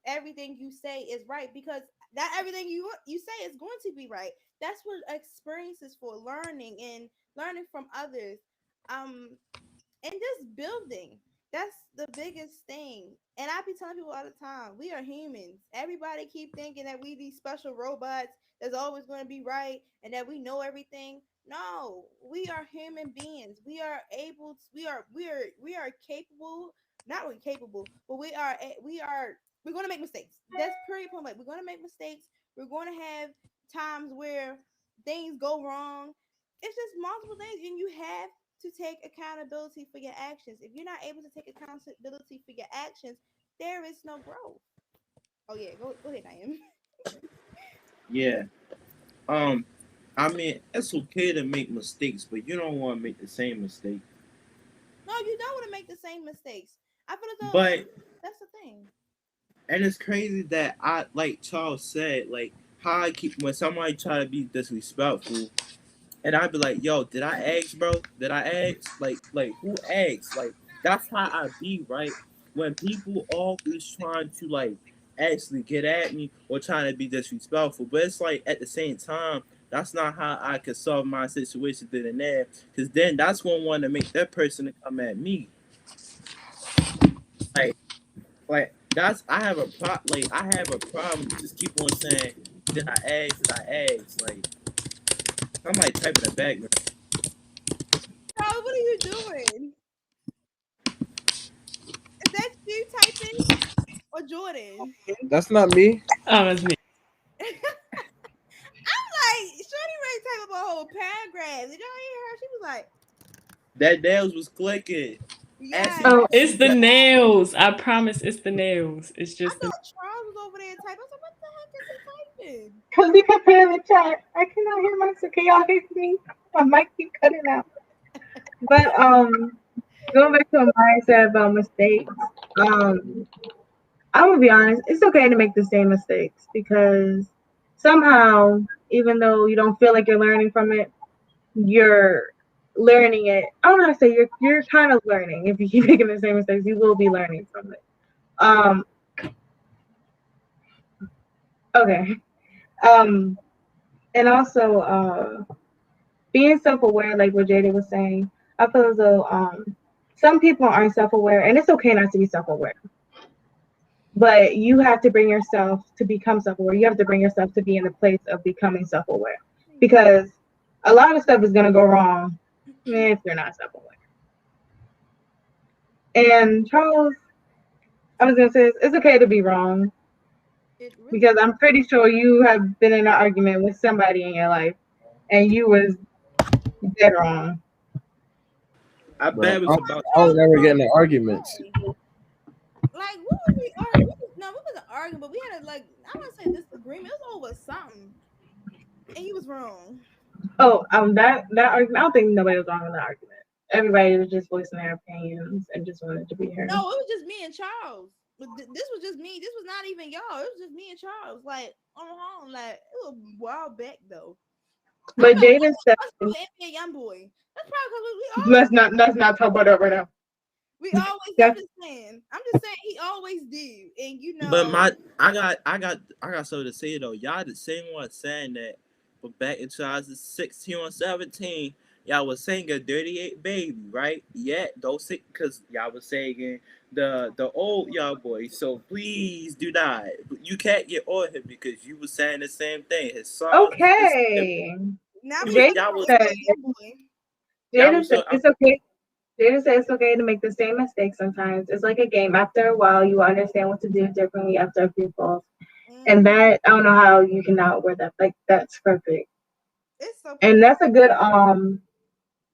[SPEAKER 3] everything you say is right because not everything you say is going to be right. That's what experience is for, learning and learning from others. Um and just building. That's the biggest thing. And I be telling people all the time, we are humans. Everybody keep thinking that we these special robots that's always going to be right and that we know everything. No, we are human beings. We are able to, we are capable, not really capable, but we're going to make mistakes. That's period point blank. We're going to make mistakes. We're going to have times where things go wrong. It's just multiple things and you have to take accountability for your actions. If you're not able to take accountability for your actions, there is no growth. Oh yeah, go ahead, I am.
[SPEAKER 2] Yeah. Um, I mean, it's okay to make mistakes, but you don't want to make the same mistake.
[SPEAKER 3] No, you don't want to make the same mistakes. I feel as though like
[SPEAKER 2] But
[SPEAKER 3] that's the thing.
[SPEAKER 2] and it's crazy that I like Charles said, like how I keep when somebody try to be disrespectful, and I'd be like, "Yo, did I ask, bro? Did I ask? Like who asked? Like that's how I be, right? When people always trying to like actually get at me or trying to be disrespectful, but it's like at the same time, that's not how I could solve my situation then and there, because then that's gonna want to make that person to come at me, like that's I have a problem. You just keep on saying, "Did I ask? Did I ask?" Like somebody type in the background.
[SPEAKER 3] Charles, what are you doing? Is that you typing or Jordan?
[SPEAKER 4] That's not me.
[SPEAKER 5] Oh, that's me.
[SPEAKER 3] I'm like, Shorty ready to type up a whole paragraph. Did y'all hear her? She was like,
[SPEAKER 2] That nails was clicking.
[SPEAKER 3] yes.
[SPEAKER 2] Actually,
[SPEAKER 1] Oh,
[SPEAKER 5] It's the nails. I promise it's the nails. It's
[SPEAKER 3] I
[SPEAKER 5] just the
[SPEAKER 3] thought Charles was over there typing. I said, what the heck is he typing?
[SPEAKER 1] because we compare the chat. I cannot hear myself. Can y'all hear me? My mic keep cutting out. But going back to what Maya said about mistakes. Um, I'm gonna be honest. It's okay to make the same mistakes because somehow, even though you don't feel like you're learning from it, you're learning it. I don't know how to say you're kind of learning. If you keep making the same mistakes, you will be learning from it. Um, okay. Um, and also being self-aware, like what Jada was saying, I feel as though some people aren't self-aware, and it's okay not to be self-aware. But you have to bring yourself to become self-aware. You have to bring yourself to be in the place of becoming self-aware, because a lot of stuff is gonna go wrong if you're not self-aware. And Charles, I was gonna say it's okay to be wrong
[SPEAKER 3] It really
[SPEAKER 1] because
[SPEAKER 3] is.
[SPEAKER 1] I'm pretty sure you have been in an argument with somebody in your life and you was dead wrong.
[SPEAKER 2] I
[SPEAKER 4] Bro,
[SPEAKER 2] bet it was
[SPEAKER 4] I,
[SPEAKER 2] about
[SPEAKER 4] I
[SPEAKER 3] Charles,
[SPEAKER 4] was never
[SPEAKER 3] what
[SPEAKER 4] getting in arguments.
[SPEAKER 3] was why? Like, what was we arguing? No, we wasn't arguing, but we had a like I want to say disagreement. It was over something, and he was wrong.
[SPEAKER 1] Oh, that argument. I don't think nobody was wrong in the argument. Everybody was just voicing their opinions and just wanted to be heard.
[SPEAKER 3] No, it was just me and Charles. But this was just me. This was not even y'all. It was just me and Charles. Like on the home, like it was a while back though. I
[SPEAKER 1] But
[SPEAKER 3] felt
[SPEAKER 1] Jaden said,
[SPEAKER 3] us with NBA young boy. That's probably because
[SPEAKER 1] let's not talk about that right now.
[SPEAKER 3] we always. I'm
[SPEAKER 1] That's
[SPEAKER 3] just saying. I'm just saying he always do, and you
[SPEAKER 2] but
[SPEAKER 3] know.
[SPEAKER 2] I got something to say though. Y'all the same one saying that, but back in 2016 or 17, y'all was singing "Dirty Baby," right? Yeah, don't sing because y'all was singing the old y'all boy. So please do not. You can't get on him because you was saying the same thing. His songs was the same.
[SPEAKER 1] okay.
[SPEAKER 3] Now
[SPEAKER 2] It
[SPEAKER 3] we
[SPEAKER 2] was
[SPEAKER 1] Jaden
[SPEAKER 3] talking
[SPEAKER 2] y'all
[SPEAKER 3] about
[SPEAKER 2] was
[SPEAKER 1] said,
[SPEAKER 3] NBA young boy.
[SPEAKER 2] y'all
[SPEAKER 1] Jaden
[SPEAKER 2] was
[SPEAKER 1] said
[SPEAKER 2] so.
[SPEAKER 1] it's okay. Jaden said it's okay to make the same mistake sometimes. It's like a game. After a while, you understand what to do differently after a few falls. And
[SPEAKER 3] Mm-hmm.
[SPEAKER 1] that I don't know how you can not wear that. Like that's perfect.
[SPEAKER 3] It's so
[SPEAKER 1] And
[SPEAKER 3] perfect.
[SPEAKER 1] that's a good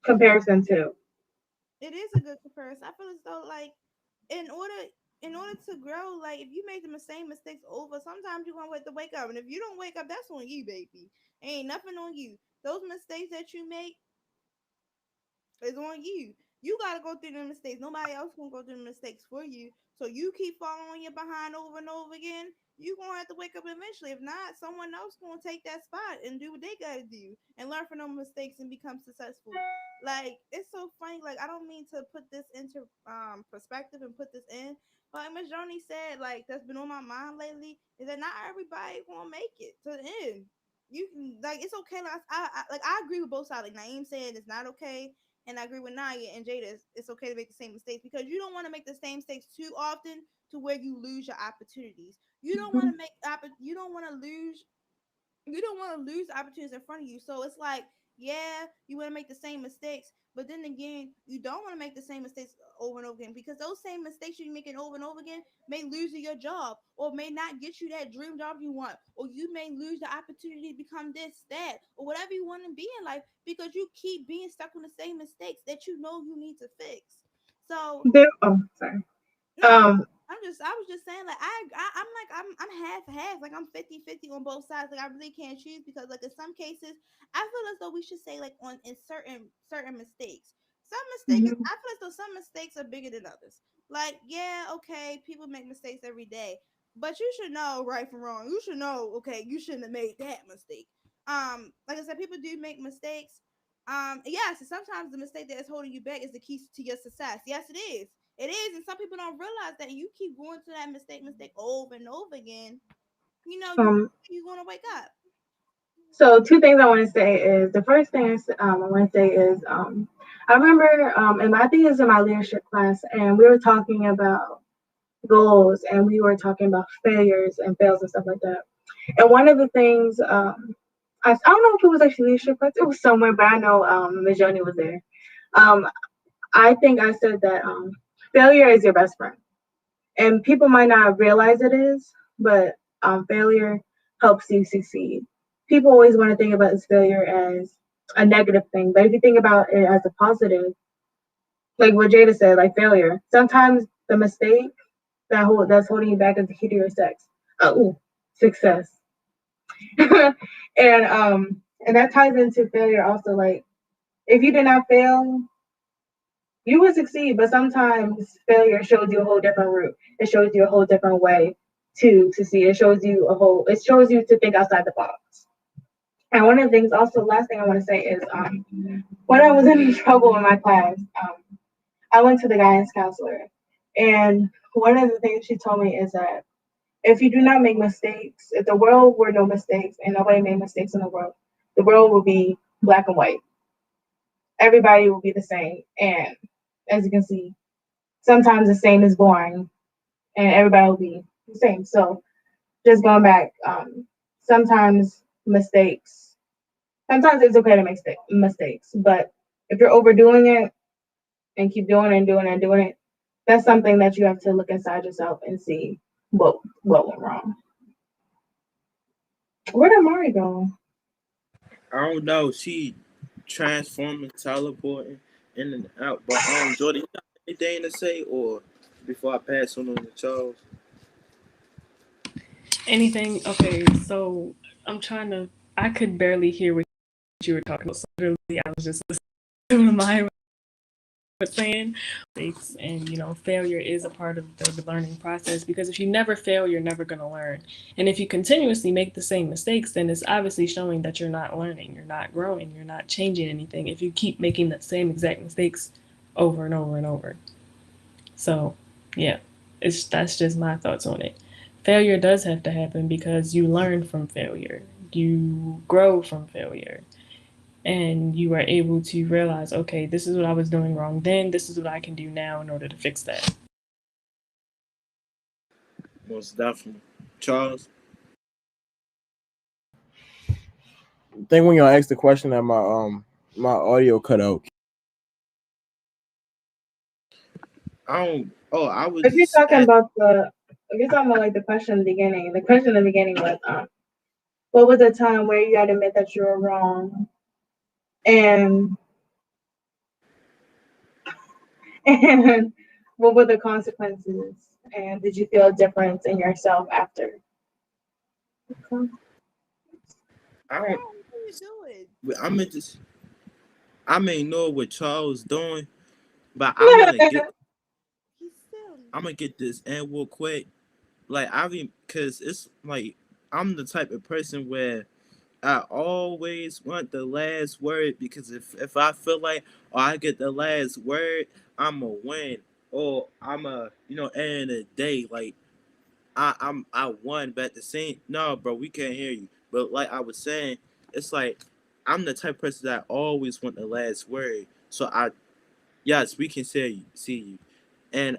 [SPEAKER 1] comparison too.
[SPEAKER 3] It is a good comparison. I feel as though like in order in order to grow, like if you make the same mistakes over, sometimes you're gonna have to wake up. And if you don't wake up, that's on you, baby. Ain't nothing on you. Those mistakes that you make is on you. You gotta go through the mistakes. Nobody else gonna go through the mistakes for you. So you keep following your behind over and over again. You gonna have to wake up eventually. If not, someone else gonna take that spot and do what they gotta do and learn from those mistakes and become successful. Like it's so funny. Like I don't mean to put this into perspective and put this in, but like Miss Joni said, like that's been on my mind lately is that not everybody gonna make it to the end. You can like it's okay. Like I agree with both sides. Like Naeem saying it's not okay and I agree with Naya and Jada. It's okay to make the same mistakes because you don't want to make the same mistakes too often to where you lose your opportunities. You don't want to make you don't want to lose opportunities in front of you. So it's like, yeah, you want to make the same mistakes, but then again, you don't want to make the same mistakes over and over again because those same mistakes you're making over and over again may lose you your job or may not get you that dream job you want, or you may lose the opportunity to become this, that, or whatever you want to be in life because you keep being stuck on the same mistakes that you know you need to fix. So
[SPEAKER 1] Oh, sorry.
[SPEAKER 3] no,
[SPEAKER 1] Um,
[SPEAKER 3] I was just saying, like, I'm like, I'm half half, like I'm 50-50 on both sides. Like, I really can't choose because, like, in some cases, I feel as though we should say, like, on in certain mistakes. Some mistakes,
[SPEAKER 1] Mhm.
[SPEAKER 3] I feel as though some mistakes are bigger than others. Like, yeah, okay, people make mistakes every day, but you should know right from wrong. You should know, okay, you shouldn't have made that mistake. Like I said, people do make mistakes. Yes, and sometimes the mistake that is holding you back is the key to your success. Yes, it is. It is, and some people don't realize that you keep going to that mistake over and over again. You know,
[SPEAKER 1] Um,
[SPEAKER 3] you're gonna wake up.
[SPEAKER 1] so two things I want to say is the first thing I want to say is I remember and I think it was in my leadership class and we were talking about goals and we were talking about failures and fails and stuff like that. And one of the things I don't know if it was actually leadership class, it was somewhere, but I know Ms. Joni was there. Um, I think I said that failure is your best friend. And people might not realize it is, but failure helps you succeed. People always want to think about this failure as a negative thing, but if you think about it as a positive, like what Jada said, like failure, sometimes the mistake that's holding you back is the key to your success. And that ties into failure also. Like if you did not fail, you would succeed, but sometimes failure shows you a whole different route. It shows you a whole different way to see. It shows you to think outside the box. And one of the things also, last thing I want to say is when I was in trouble in my class, I went to the guidance counselor. And one of the things she told me is that if you do not make mistakes, if the world were no mistakes and nobody made mistakes in the world will be black and white. Everybody will be the same. And as you can see, sometimes the same is boring and everybody will be the same. So just going back, sometimes mistakes, sometimes it's okay to make mistakes, but if you're overdoing it and keep doing it and doing it and doing it, that's something that you have to look inside yourself and see what went wrong. Where did Mari go?
[SPEAKER 2] I don't know. She transforming, teleporting in and out. But Jordan, you got anything to say, or before I pass on to Charles?
[SPEAKER 5] Anything? Okay, so I'm trying to. I could barely hear what you were talking about. So literally, I was just listening to my was saying. And failure is a part of the learning process because if you never fail, you're never going to learn. And if you continuously make the same mistakes, then it's obviously showing that you're not learning, you're not growing, you're not changing anything if you keep making the same exact mistakes over and over and over. So, yeah, that's just my thoughts on it. Failure does have to happen because you learn from failure. You grow from failure and you are able to realize, okay, this is what I was doing wrong then, this is what I can do now in order to fix that.
[SPEAKER 2] Most definitely, Charles.
[SPEAKER 4] I think when y'all asked the question that my audio cut out.
[SPEAKER 2] I don't. Oh, I was
[SPEAKER 1] If you're
[SPEAKER 2] just
[SPEAKER 1] talking
[SPEAKER 2] at.
[SPEAKER 1] about if you're talking about like the question in the beginning was, what was a time where you had to admit that you were wrong, and and what were the consequences, and did you feel a difference in yourself after? Okay.
[SPEAKER 2] I
[SPEAKER 3] Bro,
[SPEAKER 2] don't.
[SPEAKER 3] what are you doing?
[SPEAKER 2] I mean, just. I may know what Charles doing, but I want to get.
[SPEAKER 3] He's silly.
[SPEAKER 2] I'm gonna get this in real quick. Like I mean, cause it's like I'm the type of person where I always want the last word because if I feel like I get the last word, I'm a win or I'm a end of the day like I won, but at the same no, bro, we can't hear you. But like I was saying, it's like I'm the type of person that always want the last word. So I yes, we can see you, and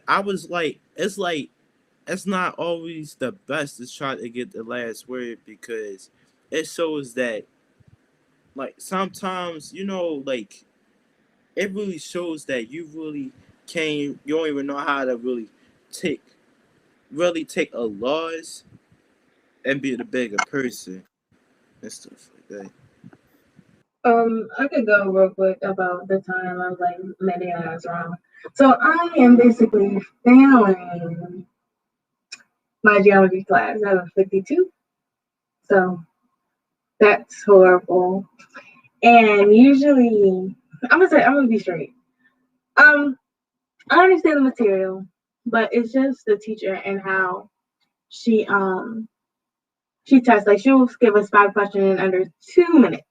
[SPEAKER 2] I was like, it's not always the best to try to get the last word because it shows that like sometimes like it really shows that you really can't you don't even know how to take take a loss and be the bigger person and stuff like that.
[SPEAKER 1] I could go real quick about the time I was like admitting I was wrong. So I am basically failing my geology class. I have a 52. So that's horrible. And usually, I'm gonna be straight. Um, I understand the material, but it's just the teacher and how she she tests. Like she'll give us 5 questions in under 2 minutes.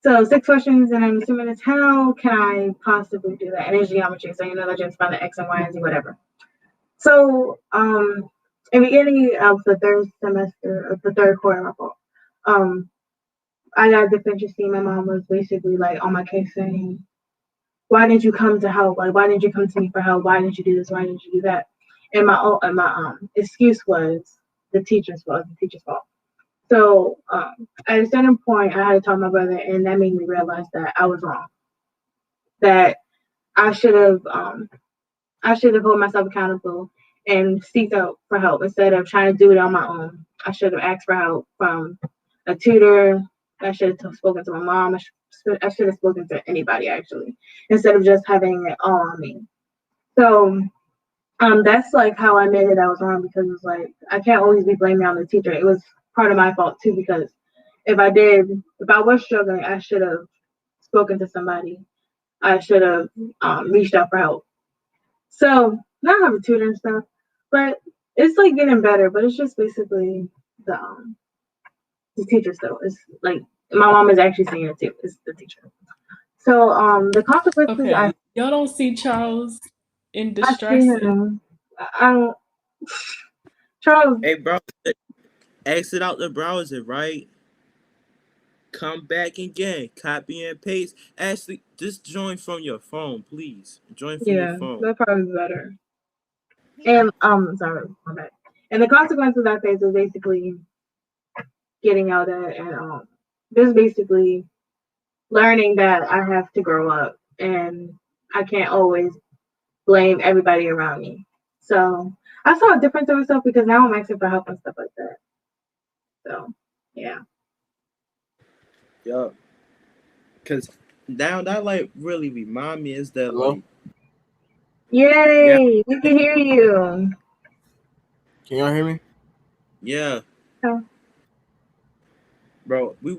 [SPEAKER 1] So 6 questions in under 2 minutes. How can I possibly do that? And it's geometry, so you know that you have to find the x and y and z, whatever. So in the beginning of the third semester of the third quarter, my fault. Um, I got defensive team. My mom was basically like on my case saying, "Why didn't you come to help? Like, why didn't you come to me for help? Why didn't you do this? Why didn't you do that?" And my excuse was the teacher's fault. The teacher's fault. So at a certain point, I had to talk to my brother, and that made me realize that I was wrong. That I should have I should have held myself accountable and seek out for help instead of trying to do it on my own. I should have asked for help from a tutor. I should have spoken to my mom. I should have spoken to anybody actually instead of just having it all on me. So that's like how I made it. I was wrong because it's like I can't always be blaming on the teacher. It was part of my fault too because if I was struggling, I should have spoken to somebody. I should have reached out for help. So now I have a tutor and stuff, but it's like getting better. But it's just basically the teacher still. It's like my mom is actually saying it too. It's the teacher. So the consequences
[SPEAKER 5] Okay, y'all don't see Charles in
[SPEAKER 1] I see
[SPEAKER 5] distress.
[SPEAKER 1] him. I don't Charles.
[SPEAKER 2] Hey, bro, exit out the browser, right? Come back again. Copy and paste. Actually, just join from your phone, please. Join from your
[SPEAKER 1] Yeah,
[SPEAKER 2] phone.
[SPEAKER 1] that part is better.
[SPEAKER 3] He
[SPEAKER 1] And sorry, my bad. And the consequences I face is basically getting out of it and just basically learning that I have to grow up and I can't always blame everybody around me. So I saw a difference in myself because now I'm asking for help and stuff like that. So yeah.
[SPEAKER 2] Yup. Cause now that like really remind me is that
[SPEAKER 4] Hello?
[SPEAKER 2] like yeah,
[SPEAKER 1] Yay! We can hear you.
[SPEAKER 4] Can y'all hear me?
[SPEAKER 2] yeah,
[SPEAKER 1] Oh,
[SPEAKER 2] bro. We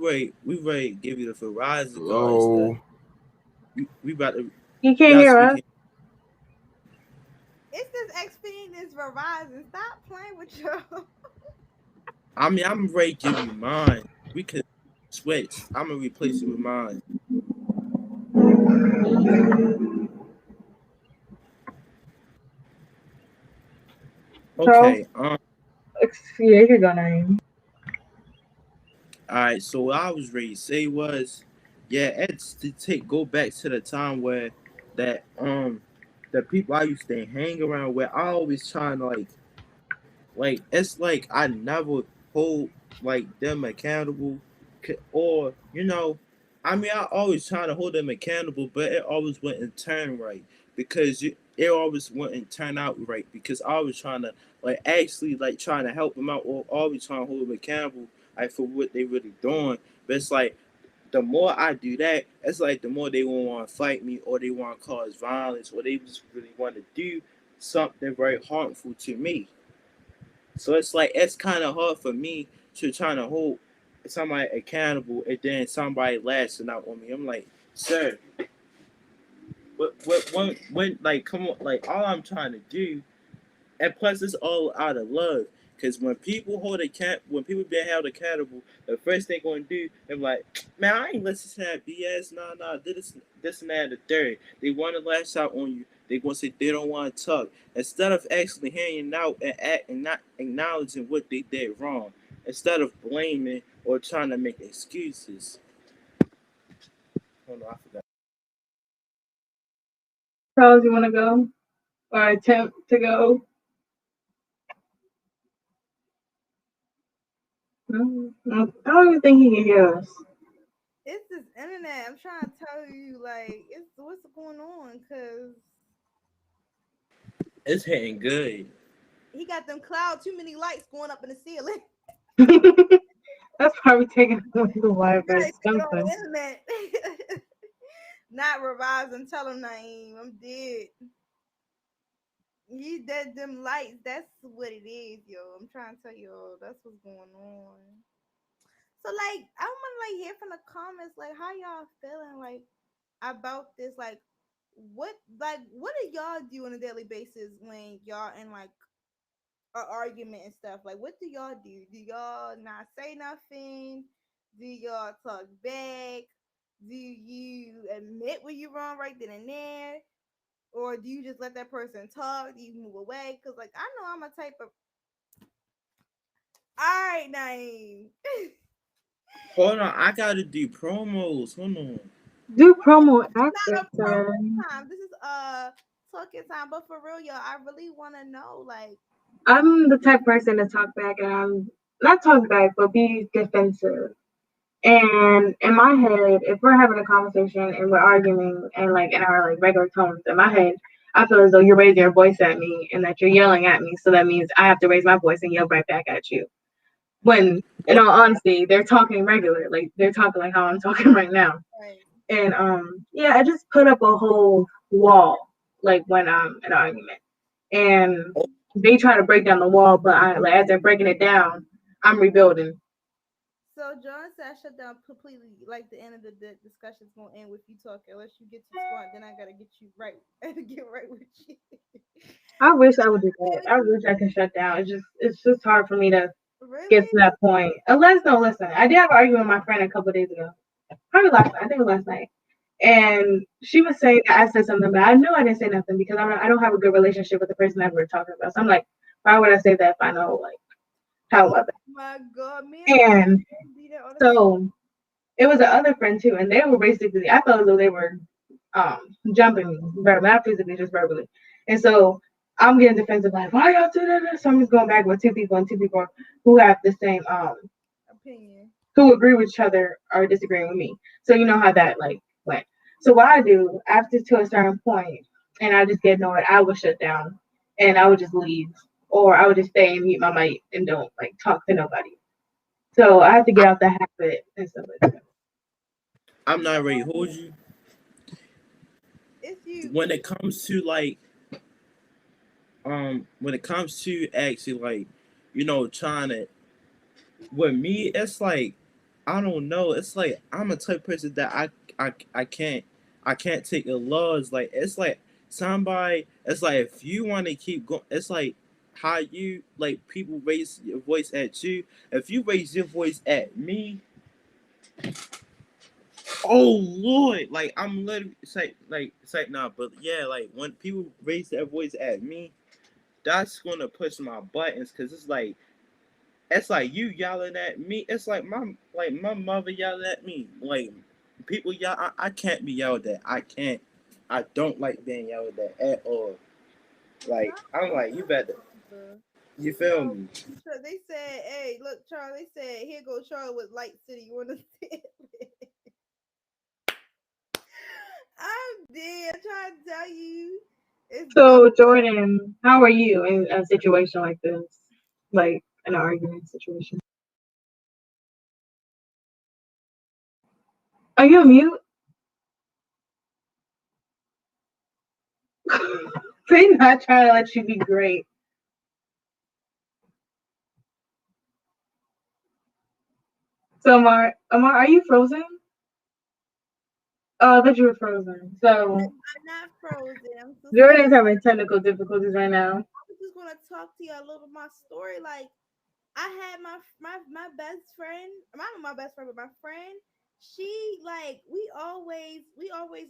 [SPEAKER 2] give you the Verizon cards that
[SPEAKER 4] Hello?
[SPEAKER 2] we about to.
[SPEAKER 1] you can't
[SPEAKER 2] Yes,
[SPEAKER 1] hear
[SPEAKER 2] we
[SPEAKER 1] us?
[SPEAKER 2] can.
[SPEAKER 3] it's this XP, this Verizon. Stop playing with your.
[SPEAKER 2] I mean, I'm ready to give you mine. We could switch. I'm gonna replace you with mine.
[SPEAKER 1] Charles?
[SPEAKER 2] Okay.
[SPEAKER 1] Yeah, you're gonna.
[SPEAKER 2] All right. So what I was ready to say was, yeah, it's to take go back to the time where that the people I used to hang around where I always trying to like it's like I never hold like them accountable, or I mean I always trying to hold them accountable, but it always wouldn't turn right because it always wouldn't turn out right because I was trying to like actually like trying to help them out or always trying to hold them accountable like for what they really doing. But it's like the more I do that, it's like the more they won't want to fight me or they want to cause violence or they just really want to do something very harmful to me. So it's like it's kind of hard for me to try to hold somebody accountable and then somebody lashing out on me. I'm like, sir, when like come on, like all I'm trying to do, and plus it's all out of love. Cause when people being held accountable, the first thing gonna do, they're like, man, I ain't listening to that BS. Nah, this and that, and the third. They want to lash out on you. They gonna say they don't want to talk instead of actually hearing out and act and not acknowledging what they did wrong. Instead of blaming or trying to make excuses. Hold on, I forgot.
[SPEAKER 1] Charles, you wanna go? Or attempt to go? No, no, I don't even think he can hear us.
[SPEAKER 3] It's this internet. I'm trying to tell you, like, it's what's going on, cause
[SPEAKER 2] It's hitting good.
[SPEAKER 3] he got them cloud too many lights going up in the ceiling.
[SPEAKER 1] That's probably taking away the
[SPEAKER 3] You
[SPEAKER 1] Wi-Fi or
[SPEAKER 3] gotta take it on
[SPEAKER 1] something.
[SPEAKER 3] the internet. Not revives and tell him, Naeem, I'm dead. You dead them lights. That's what it is, yo. I'm trying to tell you, that's what's going on. So like, I want to like hear from the comments, like how y'all feeling like about this, what do y'all do on a daily basis when y'all in like an argument and stuff? Like, what do y'all do? Do y'all not say nothing? Do y'all talk back? Do you admit when you're wrong right then and there? Or do you just let that person talk? Do you move away? Cause like I know I'm a type of all right, Naeem.
[SPEAKER 2] Hold on, I gotta do promos. Hold on.
[SPEAKER 1] Do promo
[SPEAKER 3] Not
[SPEAKER 1] after,
[SPEAKER 3] a promo
[SPEAKER 1] sir.
[SPEAKER 3] time. This is talking time. But for real, y'all, I really want to know like
[SPEAKER 1] I'm the type of person to talk back, and I'm not talk back, but be defensive. And in my head, if we're having a conversation and we're arguing and like in our like regular tones, in my head, I feel as though you're raising your voice at me and that you're yelling at me. So that means I have to raise my voice and yell right back at you. When, in
[SPEAKER 2] What?
[SPEAKER 1] all honesty, they're talking regular, like they're talking like how I'm talking right now.
[SPEAKER 3] right.
[SPEAKER 1] And yeah, I just put up a whole wall like when I'm in an argument, and they try to break down the wall, but I like as they're breaking it down, I'm rebuilding.
[SPEAKER 3] So John said I shut down completely. Like the end of the discussion's gonna end with you talking, unless you get too smart. Then I gotta get you right and get right with you.
[SPEAKER 1] I wish I would do that. I wish I could shut down. It's just hard for me to get
[SPEAKER 3] Really?
[SPEAKER 1] to that point. Unless no, listen, I did have an argument with my friend a couple of days ago. Probably last night. I think it was last night. And she was saying that I said something, but I know I didn't say nothing because I don't have a good relationship with the person that we're talking about. So I'm like, why would I say that if I know like how
[SPEAKER 3] Oh
[SPEAKER 1] about
[SPEAKER 3] my god, me and
[SPEAKER 1] that?
[SPEAKER 3] my
[SPEAKER 1] And
[SPEAKER 3] friend do that all the time.
[SPEAKER 1] so it was the other friend too, and they were basically I felt as though they were um jumping me, not physically, just verbally. And so I'm getting defensive, like, why y'all do that? So I'm just going back with two people and two people who have the same
[SPEAKER 3] Opinion.
[SPEAKER 1] who agree with each other are disagreeing with me. So you know how that like went. So what I do after to a certain point, and I just get annoyed, I would shut down and I would just leave, or I would just stay and mute my mic and don't like talk to nobody. So I have to get out the habit and stuff like that.
[SPEAKER 2] I'm not ready to hold you.
[SPEAKER 3] It's you.
[SPEAKER 2] When it comes to like, when it comes to actually like, trying to with me, it's like I don't know. It's like I'm a type of person that I can't take a loss. Like it's like somebody. It's like if you want to keep going, it's like how you like people raise your voice at you. If you raise your voice at me, oh Lord, like I'm literally it's like nah. But yeah, like when people raise their voice at me, that's gonna push my buttons because it's like you yelling at me. It's like my mother yelling at me. Like people yell. I can't be yelled at. I can't. I don't like being yelled at all. Like I'm like you better. You feel
[SPEAKER 3] No,
[SPEAKER 2] me?
[SPEAKER 3] they said, "Hey, look, Charlie." They said, "Here goes Charlie with Light City." You want to see it? I'm dead. I'm trying to tell you, it's dope.
[SPEAKER 1] So Jordan, how are you in a situation like this, like an argument situation? Are you on mute? They not trying to let you be great. So Amar, are you frozen? Oh, I thought you were frozen. So
[SPEAKER 3] I'm not frozen. I'm so sorry.
[SPEAKER 1] Jordan's having technical difficulties right now.
[SPEAKER 3] I was just gonna talk to you a little bit my story. Like I had my best friend. I'm not my best friend, but my friend. She like we always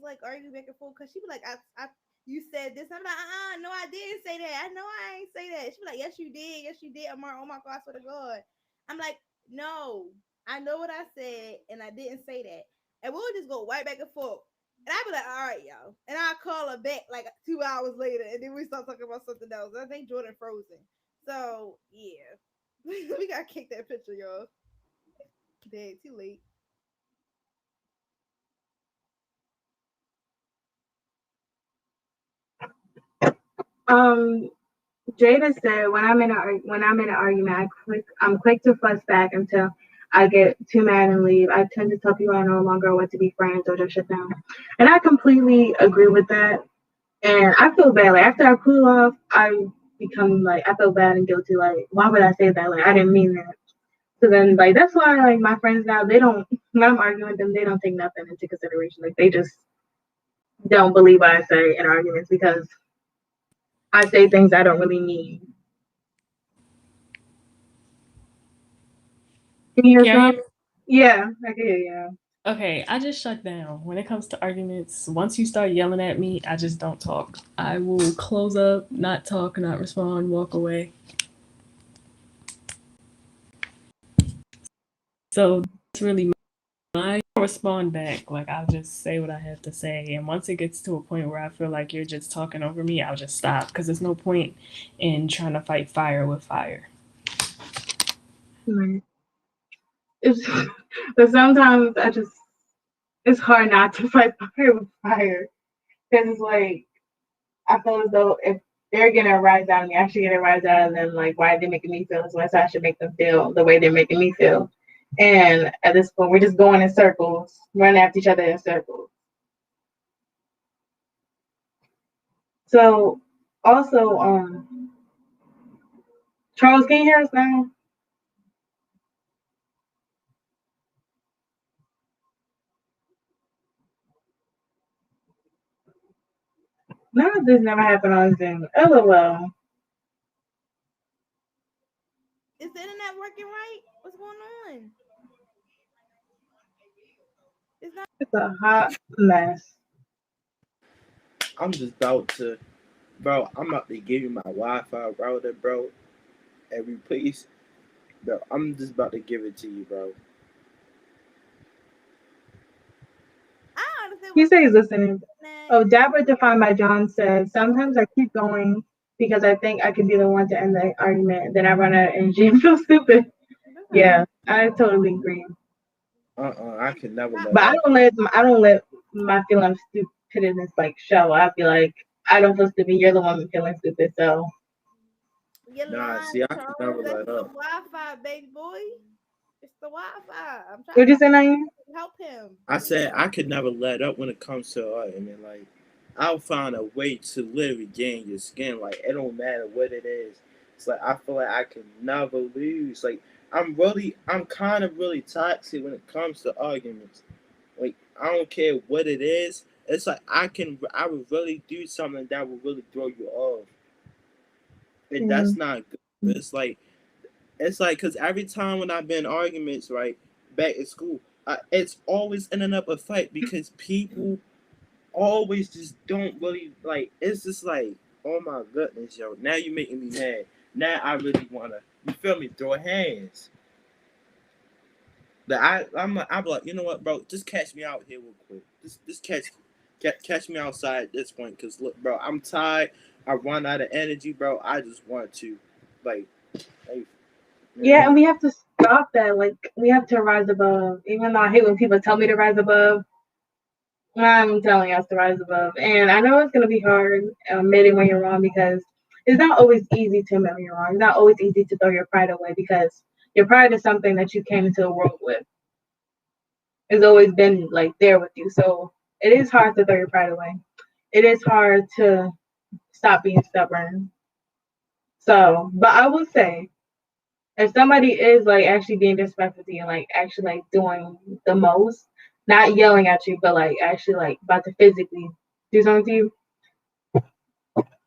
[SPEAKER 3] like argue back and forth because she be like I you said this. I'm like no I didn't say that. I know I ain't say that. She be like yes you did. I'm like oh my god I swear to God. I'm like no I know what I said and I didn't say that. And we'll just go right back and forth. And I'd be like, all right, y'all. And I'll call her back like 2 hours later. And then we start talking about something else. I think Jordan frozen. So, yeah. We got to kick that picture, y'all. Dead, too late.
[SPEAKER 1] Um, Jada said when I'm in an argument, I'm quick to fuss back until I get too mad and leave. I tend to tell people I no longer want to be friends or just shut down. And I completely agree with that. And I feel bad. Like after I cool off, I become like I feel bad and guilty. Like why would I say that? Like I didn't mean that. So then like that's why like my friends now they don't when I'm arguing with them they don't take nothing into consideration. Like they just don't believe what I say in arguments because I say things I don't really mean. Can you hear
[SPEAKER 5] Can
[SPEAKER 1] us
[SPEAKER 5] y'all
[SPEAKER 1] now?
[SPEAKER 5] hear me?
[SPEAKER 1] Yeah, I can hear you.
[SPEAKER 5] Okay, I just shut down. When it comes to arguments, once you start yelling at me, I just don't talk. I will close up, not talk, not respond, walk away. So that's really my respond back. Like I'll just say what I have to say. And once it gets to a point where I feel like you're just talking over me, I'll just stop because there's no point in trying to fight fire with fire.
[SPEAKER 1] Right. It's, but sometimes I just it's hard not to fight fire with fire because it's like I feel as though if they're getting a rise out of me, I should get a rise out of them. Like, why are they making me feel this way? So I should make them feel the way they're making me feel. And at this point, we're just going in circles, running after each other in circles. So, also, Charles, can you hear us now? None of this never happened on Zoom. LOL.
[SPEAKER 3] Is the internet working right? What's going on? It's not.
[SPEAKER 1] It's a hot mess.
[SPEAKER 2] I'm just about to, bro. I'm about to give you my Wi-Fi router, bro. Every place, bro. I'm just about to give it to you, bro.
[SPEAKER 3] I don't understand
[SPEAKER 1] He
[SPEAKER 3] what's
[SPEAKER 1] says he's listening.
[SPEAKER 3] that.
[SPEAKER 1] Oh, Dapper Defined by John says, sometimes I keep going because I think I could be the one to end the argument. Then I run out and Jane feels stupid.
[SPEAKER 3] That's not
[SPEAKER 1] Yeah, I totally agree.
[SPEAKER 2] I can never
[SPEAKER 3] not
[SPEAKER 2] let
[SPEAKER 1] But
[SPEAKER 2] that.
[SPEAKER 1] I don't let my feelings stupidness like show. I feel like I don't feel stupid. You're the one feeling stupid. So
[SPEAKER 3] You're
[SPEAKER 2] Nah,
[SPEAKER 3] lying,
[SPEAKER 2] see, I can
[SPEAKER 3] Charles.
[SPEAKER 2] never
[SPEAKER 3] That's
[SPEAKER 2] let
[SPEAKER 3] the
[SPEAKER 2] up.
[SPEAKER 3] Wi-Fi, baby boy. It's the Wi-Fi. I'm trying
[SPEAKER 1] what
[SPEAKER 3] to
[SPEAKER 1] you say, Naeem?
[SPEAKER 3] help him.
[SPEAKER 2] I said I could never let up when it comes to art. I mean, like, I'll find a way to literally gain your skin. Like, it don't matter what it is. It's like I feel like I can never lose. Like, I'm kind of really toxic when it comes to arguments. Like, I don't care what it is. It's like I would really do something that would really throw you off, and
[SPEAKER 1] Yeah.
[SPEAKER 2] that's not good. It's like because every time when I've been in arguments, right, back at school, it's always ending up a fight because people always just don't really like. It's just like, oh my goodness, yo, now you making me mad. Now I really wanna, you feel me, throw hands. That I'm like, you know what, bro, just catch me out here real quick. Just catch me outside at this point, cause look, bro, I'm tired. I run out of energy, bro. I just want to, like, hey,
[SPEAKER 1] Yeah, and
[SPEAKER 2] man.
[SPEAKER 1] we have to stop that. Like we have to rise above. Even though I hate when people tell me to rise above, I'm telling us to rise above. And I know it's gonna be hard admitting when you're wrong because it's not always easy to admit when you're wrong. It's not always easy to throw your pride away because your pride is something that you came into the world with. It's always been like there with you. So it is hard to throw your pride away. It is hard to stop being stubborn. So, but I will say, if somebody is like actually being disrespectful to you and like actually like doing the most, not yelling at you, but like actually like about to physically do something to you,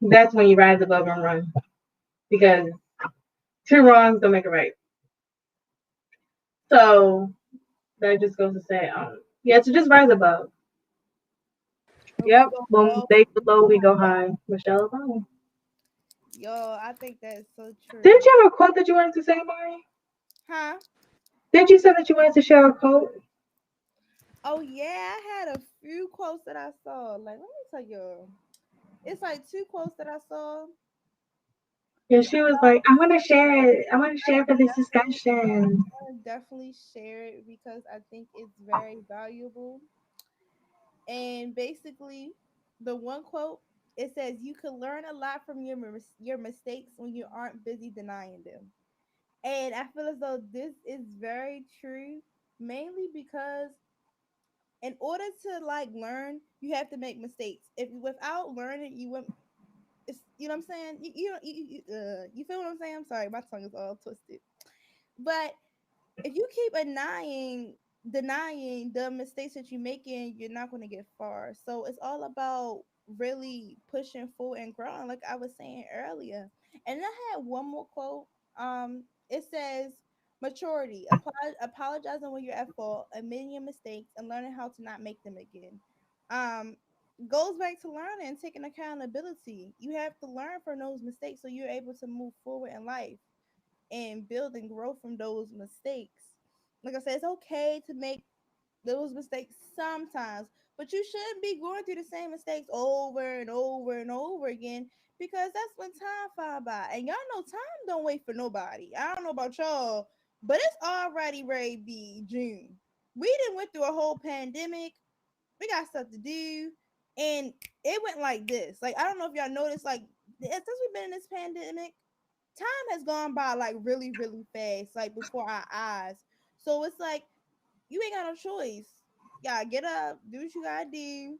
[SPEAKER 1] that's when you rise above and run. Because two wrongs don't make it right. So that just goes to say, yeah, so just rise above.
[SPEAKER 3] When we
[SPEAKER 1] Yep.
[SPEAKER 3] go
[SPEAKER 1] When
[SPEAKER 3] low,
[SPEAKER 1] they go low, we go high. Michelle Obama.
[SPEAKER 3] yo, I think that's so
[SPEAKER 1] Didn't
[SPEAKER 3] true.
[SPEAKER 1] you have a quote that you wanted to say, Mari?
[SPEAKER 3] Huh?
[SPEAKER 1] Didn't you say that you wanted to share a quote?
[SPEAKER 3] Oh yeah, I had a few quotes that I saw. Like, let me tell you, it's like two quotes that I saw.
[SPEAKER 1] Yeah, she was like, I want to share it. I want to share for this discussion.
[SPEAKER 3] I definitely share it because I think it's very valuable. And basically, the one quote it says, "You can learn a lot from your mistakes when you aren't busy denying them." And I feel as though this is very true, mainly because in order to like learn, you have to make mistakes. If without learning, you wouldn't. It's, you know what I'm saying? You feel what I'm saying? I'm sorry, my tongue is all twisted. But if you keep denying the mistakes that you're making, you're not going to get far. So it's all about really pushing forward and growing, like I was saying earlier. And I had one more quote. It says maturity, apologizing when you're at fault, admitting your mistakes, and learning how to not make them again. Um, goes back to learning and taking accountability. You have to learn from those mistakes so you're able to move forward in life and build and grow from those mistakes. Like I said, it's okay to make those mistakes sometimes, but you shouldn't be going through the same mistakes over and over and over again because that's when time fly by. And y'all know time don't wait for nobody. I don't know about y'all, but it's already ready to be June. We done went through a whole pandemic. We got stuff to do. And it went like this. Like, I don't know if y'all noticed, like, since we've been in this pandemic, time has gone by like really, really fast, like before our eyes. So it's like you ain't got no choice. Yeah, get up, do what you gotta do,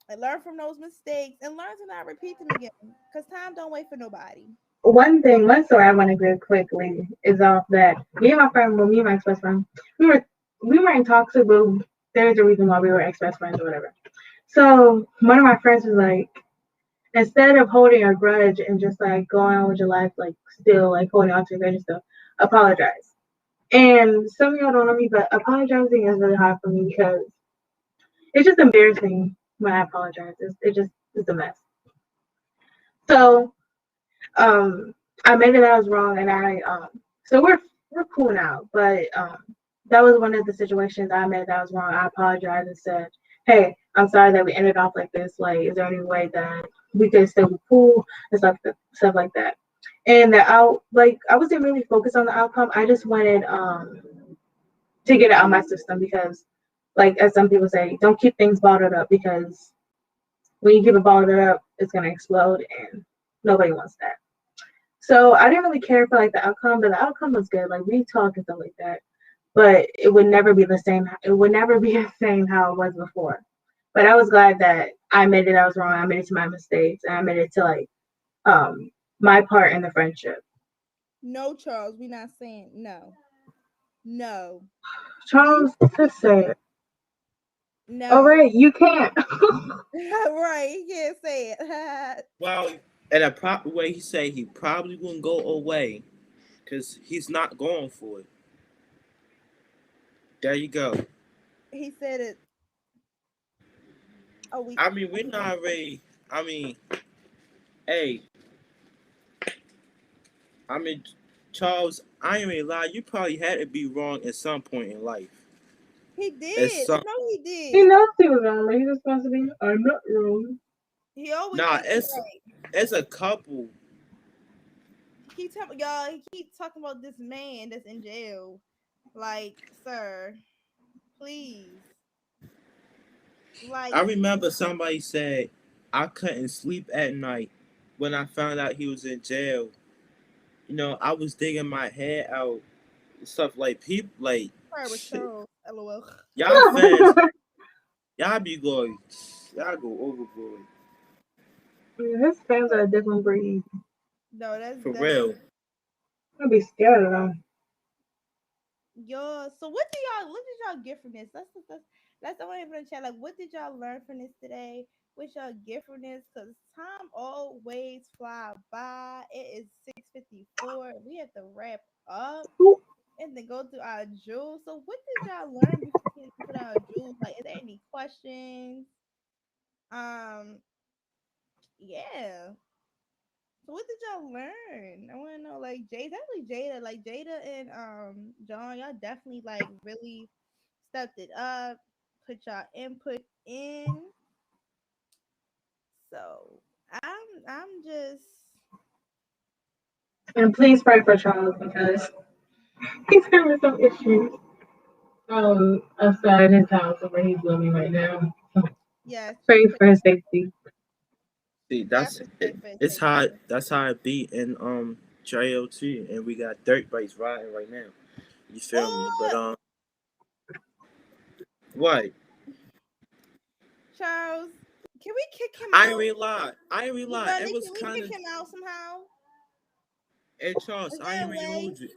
[SPEAKER 3] and learn from those mistakes, and learn to not repeat them again. Cause time don't wait for nobody.
[SPEAKER 1] One story I want to give quickly is off that me and my friend, well, me and my ex best friend, we were we weren't toxic, but there's a reason why we were ex best friends or whatever. So one of my friends was like, instead of holding a grudge and just like going on with your life, like still like holding on to your grudge and stuff, apologize. And some of y'all don't know me, but apologizing is really hard for me because it's just embarrassing when I apologize. It's a mess. So I admitted that I was wrong, and so we're cool now. But that was one of the situations I admitted that I was wrong. I apologized and said, "Hey, I'm sorry that we ended off like this. Like, is there any way that we could still be cool and stuff like that?" And I wasn't really focused on the outcome. I just wanted to get it out of my system because, like as some people say, don't keep things bottled up because when you keep it bottled up, it's gonna explode, and nobody wants that. So I didn't really care for like the outcome, but the outcome was good. Like we talked and stuff like that. But it would never be the same. It would never be the same how it was before. But I was glad that I admitted I was wrong. I admitted to my mistakes, and I admitted to like my part in the friendship.
[SPEAKER 3] No, Charles, we not saying no. No. You
[SPEAKER 1] Charles, just say it. All
[SPEAKER 3] no.
[SPEAKER 1] right, you can't.
[SPEAKER 3] Right, you can't say it.
[SPEAKER 2] Well, in a proper way, he say he probably wouldn't go away because he's not going for it. There you go.
[SPEAKER 3] He said it. Oh, we.
[SPEAKER 2] I mean, we're not ready. I mean, hey, I mean, Charles, I ain't gonna lie. You probably had to be wrong at some point in life.
[SPEAKER 3] He
[SPEAKER 2] At
[SPEAKER 3] did. I
[SPEAKER 2] some,
[SPEAKER 3] know he
[SPEAKER 1] He
[SPEAKER 3] did.
[SPEAKER 1] knows he was wrong, but he's just supposed to be. I'm not wrong.
[SPEAKER 3] He always
[SPEAKER 2] nah,
[SPEAKER 3] think he's right.
[SPEAKER 2] it's a couple.
[SPEAKER 3] He keeps talking, y'all. He keeps talking about this man that's in jail. Like, sir, please. Like,
[SPEAKER 2] I remember somebody said I couldn't sleep at night when I found out he was in jail. You know, I was digging my head out, stuff like people like
[SPEAKER 3] sorry with
[SPEAKER 2] shit.
[SPEAKER 3] Charles. LOL.
[SPEAKER 2] Y'all fans, y'all be going, y'all go overboard
[SPEAKER 1] His fans are a different breed.
[SPEAKER 3] No, that's
[SPEAKER 2] for
[SPEAKER 3] that's
[SPEAKER 2] real.
[SPEAKER 1] I'd be scared of them.
[SPEAKER 3] yo. So what did y'all get from this? Let's I want to put in the chat. Like, what did y'all learn from this today? What y'all get from this? Cause time always fly by. It is 6:54. We have to wrap up and then go through our jewels. So what did y'all learn before we put our jewels? Like, is there any questions? Um, yeah. So what did y'all learn? I want to know, like Jada, and John, y'all definitely like really stepped it up, put y'all input in. So I'm just
[SPEAKER 1] And please pray for Charles because he's having some issues outside his house where he's living right now. So
[SPEAKER 3] yes, please
[SPEAKER 1] pray
[SPEAKER 3] pray,
[SPEAKER 1] for his safety.
[SPEAKER 2] See,
[SPEAKER 3] definitely pray for his
[SPEAKER 2] it's
[SPEAKER 3] safety.
[SPEAKER 2] how that's how it be in Trail too, and we got dirt bikes riding right now. You feel me? But
[SPEAKER 3] Oh,
[SPEAKER 2] what?
[SPEAKER 3] Charles, can we kick him
[SPEAKER 2] I ain't
[SPEAKER 3] out?
[SPEAKER 2] really lie. I ain't really lie. It
[SPEAKER 3] Bunny,
[SPEAKER 2] was
[SPEAKER 3] can we
[SPEAKER 2] kind
[SPEAKER 3] kick
[SPEAKER 2] of.
[SPEAKER 3] him out somehow?
[SPEAKER 2] Hey Charles,
[SPEAKER 3] Is
[SPEAKER 2] I
[SPEAKER 3] there
[SPEAKER 2] ain't
[SPEAKER 3] a
[SPEAKER 2] really
[SPEAKER 3] way?
[SPEAKER 2] hold you.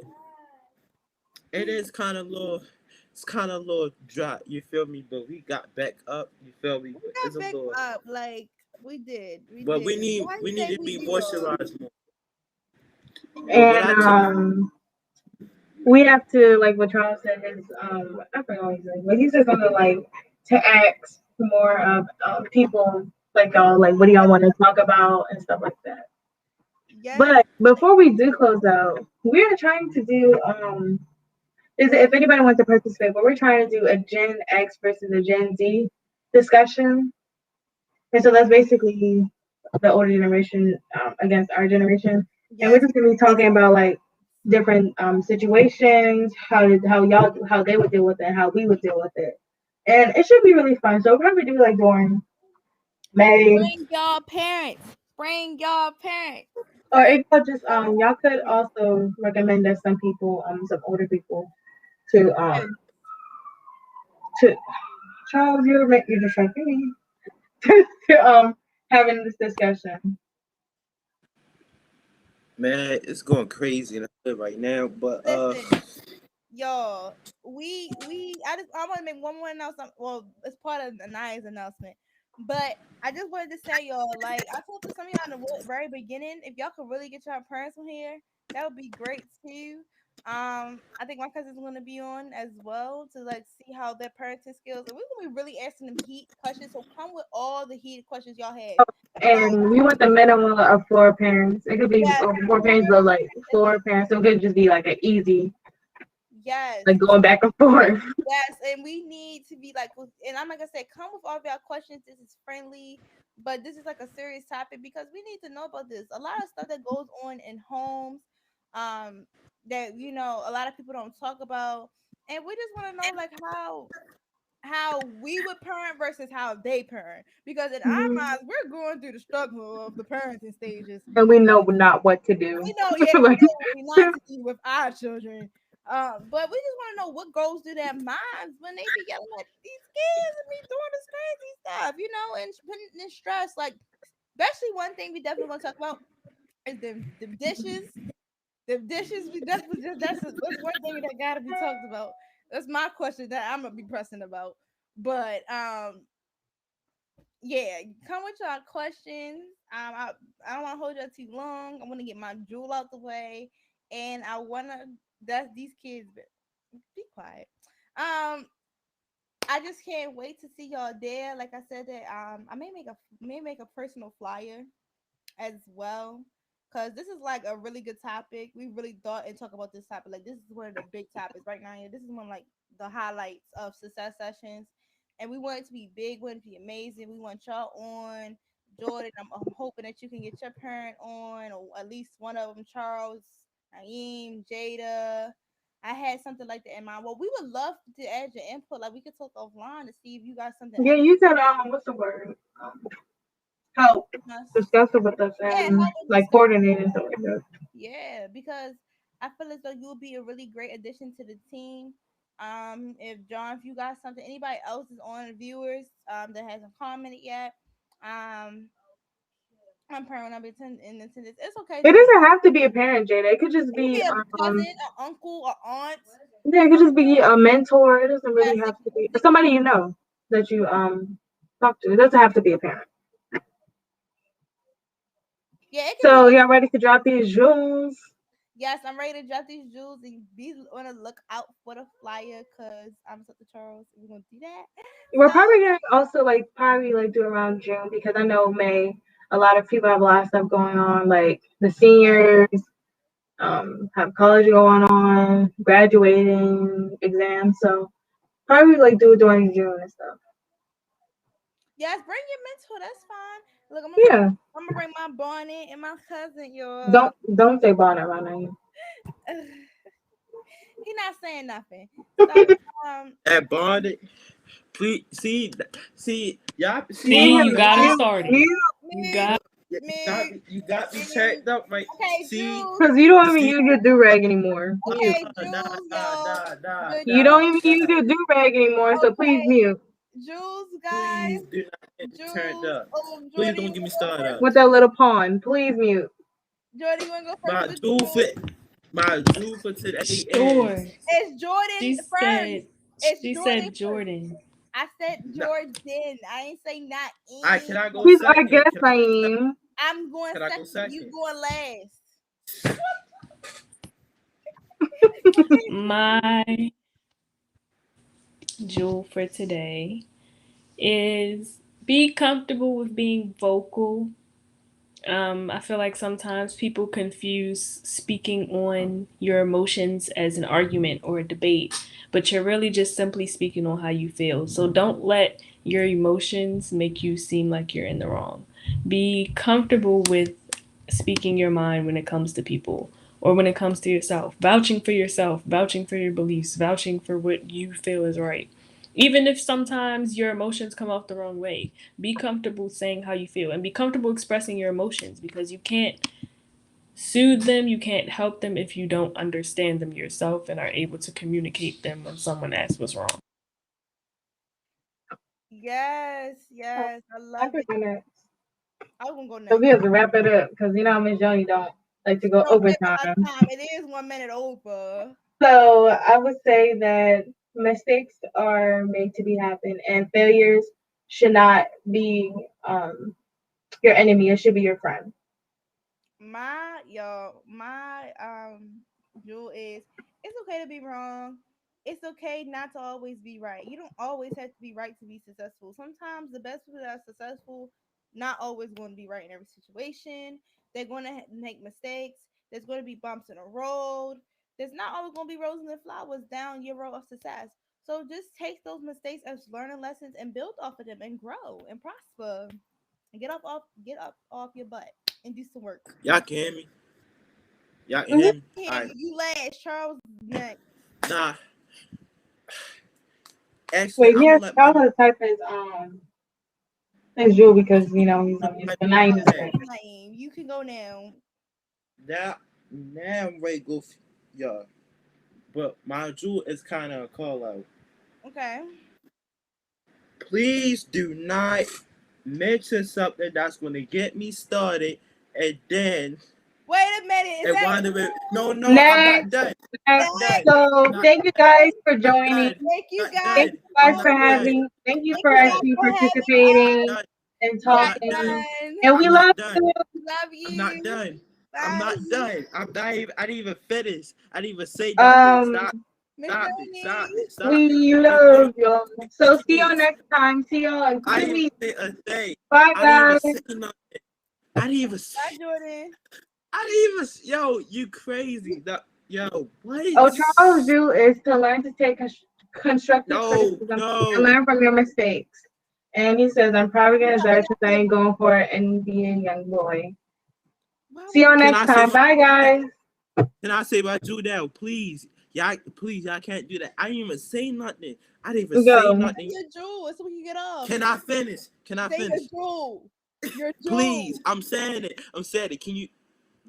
[SPEAKER 2] It is kind of little. It's kind of a little dry. You feel me? But we got back up. You feel me?
[SPEAKER 3] We
[SPEAKER 2] But it's
[SPEAKER 3] got
[SPEAKER 2] a
[SPEAKER 3] back
[SPEAKER 2] little.
[SPEAKER 3] up, like we did, we
[SPEAKER 2] But
[SPEAKER 3] did. Why
[SPEAKER 2] we
[SPEAKER 3] you
[SPEAKER 2] need
[SPEAKER 3] say
[SPEAKER 2] to
[SPEAKER 3] we
[SPEAKER 2] be
[SPEAKER 3] did?
[SPEAKER 2] moisturized more. But what
[SPEAKER 1] And
[SPEAKER 2] I took.
[SPEAKER 1] we have to, like what Charles said, is I forgot what he said, but he said something like to ask more of people like y'all, like what do y'all want to talk about and stuff like that.
[SPEAKER 3] Yes,
[SPEAKER 1] But before we do close out, we are trying to do is if anybody wants to participate, but we're trying to do a Gen X versus a Gen Z discussion. And so that's basically the older generation against our generation. And we're
[SPEAKER 3] yes.
[SPEAKER 1] just gonna be talking about like different situations, how they would deal with it, and how we would deal with it. And it should be really fun. So we'll probably do like during May,
[SPEAKER 3] Bring y'all parents. Bring y'all parents.
[SPEAKER 1] or it could just y'all could also recommend that some people some older people to to Charles, you're distracting me to having this discussion.
[SPEAKER 2] Man, it's going crazy in the hood right now. But
[SPEAKER 3] Listen, y'all. I want to make one more announcement. Well, it's part of Anaya's announcement, but I just wanted to say, y'all. Like I talked to some of y'all in the very beginning. If y'all could really get your parents on here, that would be great too. I think my cousin's going to be on as well to like see how their parenting skills, and we're gonna be really asking them heat questions. So come with all the heated questions y'all have. Like
[SPEAKER 1] And we want the minimum of four parents. It could be
[SPEAKER 3] yes,
[SPEAKER 1] four parents, but like four parents. So it could just be like an easy,
[SPEAKER 3] yes.
[SPEAKER 1] like going back and forth.
[SPEAKER 3] Yes, and we need to be like, and I'm like I said, come with all of your questions. This is friendly, but this is like a serious topic because we need to know about this. A lot of stuff that goes on in homes, um, that a lot of people don't talk about, and we just want to know like how we would parent versus how they parent because in our
[SPEAKER 1] Mhm.
[SPEAKER 3] minds we're going through the struggle of the parenting stages.
[SPEAKER 1] And we know not what to do.
[SPEAKER 3] We know, yeah, we
[SPEAKER 1] Like,
[SPEAKER 3] know what we not to do with our children. But we just want to know what goes through their minds when they be yelling at these kids and be doing this crazy stuff, and putting in stress. Like, especially one thing we definitely want to talk about is the dishes. The dishes we definitely that's one thing that gotta be talked about. That's my question that I'm gonna be pressing about. But yeah, come with y'all questions. I don't want to hold y'all too long. I want to get my jewel out the way, and I want to. That's these kids. Be quiet. Um, I just can't wait to see y'all there. Like I said, that I may make a personal flyer as well. Cause this is like a really good topic. We really thought and talk about this topic. Like this is one of the big topics right now. This is one of, like the highlights of success sessions, and we want it to be big. We want it to be amazing. We want y'all on Jordan. I'm hoping that you can get your parent on, or at least one of them. Charles, Naeem, Jada. I had something like that in mind. Well, we would love to add your input. Like we could talk offline to see if you got something
[SPEAKER 1] yeah,
[SPEAKER 3] else
[SPEAKER 1] you said what's the word? Help
[SPEAKER 3] from us.
[SPEAKER 1] discuss it with us
[SPEAKER 3] Yeah,
[SPEAKER 1] and
[SPEAKER 3] help us
[SPEAKER 1] like
[SPEAKER 3] discuss.
[SPEAKER 1] coordinate and stuff like that.
[SPEAKER 3] Yeah, because I feel as though you'll be a really great addition to the team. If you got something, anybody else is on the viewers that hasn't commented yet, I'm probably not be in attendance. It's okay
[SPEAKER 1] It
[SPEAKER 3] to be.
[SPEAKER 1] doesn't have to be a parent, Jada. It could just
[SPEAKER 3] It could
[SPEAKER 1] be
[SPEAKER 3] be a cousin, an uncle, or aunt.
[SPEAKER 1] yeah, it could just be a mentor. It doesn't really
[SPEAKER 3] Yes,
[SPEAKER 1] have to be somebody you know that you talk to. It doesn't have to be a parent.
[SPEAKER 3] yeah, it could be.
[SPEAKER 1] So y'all ready to drop these jewels?
[SPEAKER 3] Yes, I'm ready to drop these jewels and be on the lookout for the flyer because I'm Dr. Charles. We're gonna do that.
[SPEAKER 1] We're
[SPEAKER 3] So
[SPEAKER 1] probably gonna also probably do around June because I know May a lot of people have a lot of stuff going on, like the seniors have college going on, graduating exams. So probably do it during June and stuff.
[SPEAKER 3] yes, bring your mentor. That's fine. Look,
[SPEAKER 1] Yeah.
[SPEAKER 3] I'm gonna bring my bonnet and my cousin, y'all.
[SPEAKER 1] Don't say bonnet right now.
[SPEAKER 3] He not saying nothing. So
[SPEAKER 2] that bonded. Please see, y'all see.
[SPEAKER 1] Me
[SPEAKER 5] See,
[SPEAKER 1] and
[SPEAKER 5] you
[SPEAKER 1] him,
[SPEAKER 5] got him
[SPEAKER 1] you,
[SPEAKER 5] started.
[SPEAKER 1] you,
[SPEAKER 5] You
[SPEAKER 3] mute,
[SPEAKER 5] got
[SPEAKER 2] You got me checked up, right?
[SPEAKER 3] Okay,
[SPEAKER 2] See,
[SPEAKER 3] Jules.
[SPEAKER 1] Because you don't even
[SPEAKER 2] see,
[SPEAKER 1] use your do-rag anymore. Mute.
[SPEAKER 3] Okay, Jules, y'all. The
[SPEAKER 1] You don't even use your do-rag anymore, so please
[SPEAKER 3] Okay,
[SPEAKER 1] mute.
[SPEAKER 3] Jules, guys.
[SPEAKER 2] please do not get me turned
[SPEAKER 3] Jules.
[SPEAKER 2] up.
[SPEAKER 3] Oh,
[SPEAKER 2] Please
[SPEAKER 3] Jordan,
[SPEAKER 2] don't
[SPEAKER 3] you
[SPEAKER 2] get me
[SPEAKER 3] wanna go
[SPEAKER 2] started
[SPEAKER 3] first?
[SPEAKER 2] up.
[SPEAKER 1] With that little pawn. Please mute.
[SPEAKER 3] Jordan, you wanna go first
[SPEAKER 2] My
[SPEAKER 3] with the
[SPEAKER 2] jewel
[SPEAKER 3] Jules?
[SPEAKER 2] for my jewel for today
[SPEAKER 5] Sure.
[SPEAKER 2] is
[SPEAKER 3] It's Jordan
[SPEAKER 5] She
[SPEAKER 3] first.
[SPEAKER 5] said
[SPEAKER 3] It's
[SPEAKER 5] she
[SPEAKER 3] Jordan
[SPEAKER 5] said
[SPEAKER 3] first.
[SPEAKER 5] Jordan.
[SPEAKER 3] I said
[SPEAKER 2] no.
[SPEAKER 3] Jordan. I ain't say not
[SPEAKER 2] Alright,
[SPEAKER 3] in.
[SPEAKER 2] can I go
[SPEAKER 1] He's our
[SPEAKER 2] second?
[SPEAKER 1] guest,
[SPEAKER 2] Can I go second?
[SPEAKER 1] Naeem.
[SPEAKER 3] I'm going
[SPEAKER 2] Can I go
[SPEAKER 3] second. You
[SPEAKER 2] second?
[SPEAKER 3] going last.
[SPEAKER 5] My jewel for today is be comfortable with being vocal. I feel like sometimes people confuse speaking on your emotions as an argument or a debate, but you're really just simply speaking on how you feel. So don't let your emotions make you seem like you're in the wrong. Be comfortable with speaking your mind when it comes to people or when it comes to yourself, vouching for your beliefs, vouching for what you feel is right. Even if sometimes your emotions come off the wrong way, be comfortable saying how you feel and be comfortable expressing your emotions because you can't soothe them, you can't help them if you don't understand them yourself and are able to communicate them when someone asks what's wrong.
[SPEAKER 3] Yes, yes. I
[SPEAKER 1] I
[SPEAKER 3] love
[SPEAKER 1] could
[SPEAKER 3] it.
[SPEAKER 1] go next.
[SPEAKER 3] I was gonna go
[SPEAKER 1] So
[SPEAKER 3] next.
[SPEAKER 1] we have to wrap it up because you know Miss Johnny don't like to
[SPEAKER 3] We
[SPEAKER 1] go
[SPEAKER 3] don't give our
[SPEAKER 1] overtime.
[SPEAKER 3] time. It is 1 minute over.
[SPEAKER 1] So I would say that mistakes are made to be happen, and failures should not be your enemy. It should be your friend.
[SPEAKER 3] My rule is it's okay to be wrong. It's okay not to always be right. You don't always have to be right to be successful. Sometimes the best people that are successful not always going to be right in every situation. They're going to make mistakes. There's going to be bumps in the road. There's not always going to be roses and flowers down your road of success. So just take those mistakes as learning lessons and build off of them and grow and prosper and get up off your butt and do some work.
[SPEAKER 2] Y'all can hear me? Y'all can
[SPEAKER 1] Mhm.
[SPEAKER 2] hear me?
[SPEAKER 3] Hear
[SPEAKER 2] Alright.
[SPEAKER 3] you. You last. Charles next.
[SPEAKER 2] Nah. Actually,
[SPEAKER 1] Wait,
[SPEAKER 2] I'm gonna
[SPEAKER 1] here,
[SPEAKER 2] let my
[SPEAKER 1] Charles type is Jewel because you know he's on mute, but not even
[SPEAKER 2] okay.
[SPEAKER 1] saying.
[SPEAKER 3] Name. You can go now.
[SPEAKER 2] Now I'm ready to go y'all. But my jewel is kinda a call out.
[SPEAKER 3] Okay.
[SPEAKER 2] Please do not mention something that's gonna get me started and then
[SPEAKER 3] Wait a minute. Is
[SPEAKER 2] and
[SPEAKER 3] that
[SPEAKER 2] wind up it. No,
[SPEAKER 3] you?
[SPEAKER 2] no, I'm not
[SPEAKER 1] Next,
[SPEAKER 2] done.
[SPEAKER 1] next.
[SPEAKER 2] Not done.
[SPEAKER 1] So
[SPEAKER 2] Not,
[SPEAKER 1] thank you guys for
[SPEAKER 2] not
[SPEAKER 1] joining.
[SPEAKER 2] done.
[SPEAKER 3] Thank you
[SPEAKER 2] Not
[SPEAKER 3] guys
[SPEAKER 1] Thank
[SPEAKER 2] done.
[SPEAKER 1] you
[SPEAKER 3] for
[SPEAKER 2] I'm
[SPEAKER 1] guys for
[SPEAKER 2] not
[SPEAKER 3] joining.
[SPEAKER 2] done.
[SPEAKER 1] having. Thank you
[SPEAKER 3] Thank
[SPEAKER 1] for
[SPEAKER 3] you guys
[SPEAKER 1] actually
[SPEAKER 3] for having
[SPEAKER 2] I'm
[SPEAKER 3] us.
[SPEAKER 1] participating
[SPEAKER 2] not
[SPEAKER 1] and
[SPEAKER 2] I'm
[SPEAKER 3] We are
[SPEAKER 2] not
[SPEAKER 1] talking.
[SPEAKER 2] done.
[SPEAKER 3] done.
[SPEAKER 1] And we
[SPEAKER 2] I'm
[SPEAKER 1] love
[SPEAKER 2] not done.
[SPEAKER 1] you.
[SPEAKER 3] Love
[SPEAKER 2] I'm not
[SPEAKER 3] you.
[SPEAKER 2] done. I'm
[SPEAKER 3] Bye.
[SPEAKER 2] not done. I'm not even I didn't even finish. I didn't even say nothing.
[SPEAKER 1] Um,
[SPEAKER 2] Stop.
[SPEAKER 3] Miss
[SPEAKER 2] Stop it. Stop
[SPEAKER 3] Johnny.
[SPEAKER 2] it. Stop it.
[SPEAKER 1] we
[SPEAKER 2] Miss Jones,
[SPEAKER 1] love y'all. So see y'all
[SPEAKER 2] please.
[SPEAKER 1] next time. See y'all in
[SPEAKER 2] I
[SPEAKER 1] 2
[SPEAKER 2] didn't
[SPEAKER 1] weeks.
[SPEAKER 2] even say a thing.
[SPEAKER 1] Bye,
[SPEAKER 2] I didn't even
[SPEAKER 1] guys.
[SPEAKER 2] say nothing. I didn't even say
[SPEAKER 3] Bye, Jordan.
[SPEAKER 2] I didn't even yo, you crazy. Yo, what?
[SPEAKER 1] Oh, Charles' view is to learn to take constructive
[SPEAKER 2] No,
[SPEAKER 1] criticism and
[SPEAKER 2] no.
[SPEAKER 1] learn from your mistakes. And he says, I'm probably going to die since I ain't going for it and be a young boy.
[SPEAKER 3] Why
[SPEAKER 1] See
[SPEAKER 3] would
[SPEAKER 1] y'all
[SPEAKER 3] you?
[SPEAKER 2] Can
[SPEAKER 1] next
[SPEAKER 2] I say
[SPEAKER 1] time.
[SPEAKER 2] my
[SPEAKER 1] Bye, guys.
[SPEAKER 2] can I say my Judell, please? Y'all can't do that. I didn't even say nothing. I didn't even say
[SPEAKER 1] Go.
[SPEAKER 2] nothing.
[SPEAKER 3] Your jewel so we can get off.
[SPEAKER 2] Can I finish? Can I
[SPEAKER 3] Say your
[SPEAKER 2] finish?
[SPEAKER 3] jewel. Your
[SPEAKER 2] Please.
[SPEAKER 3] jewel.
[SPEAKER 2] I'm saying it. I'm saying it. Can you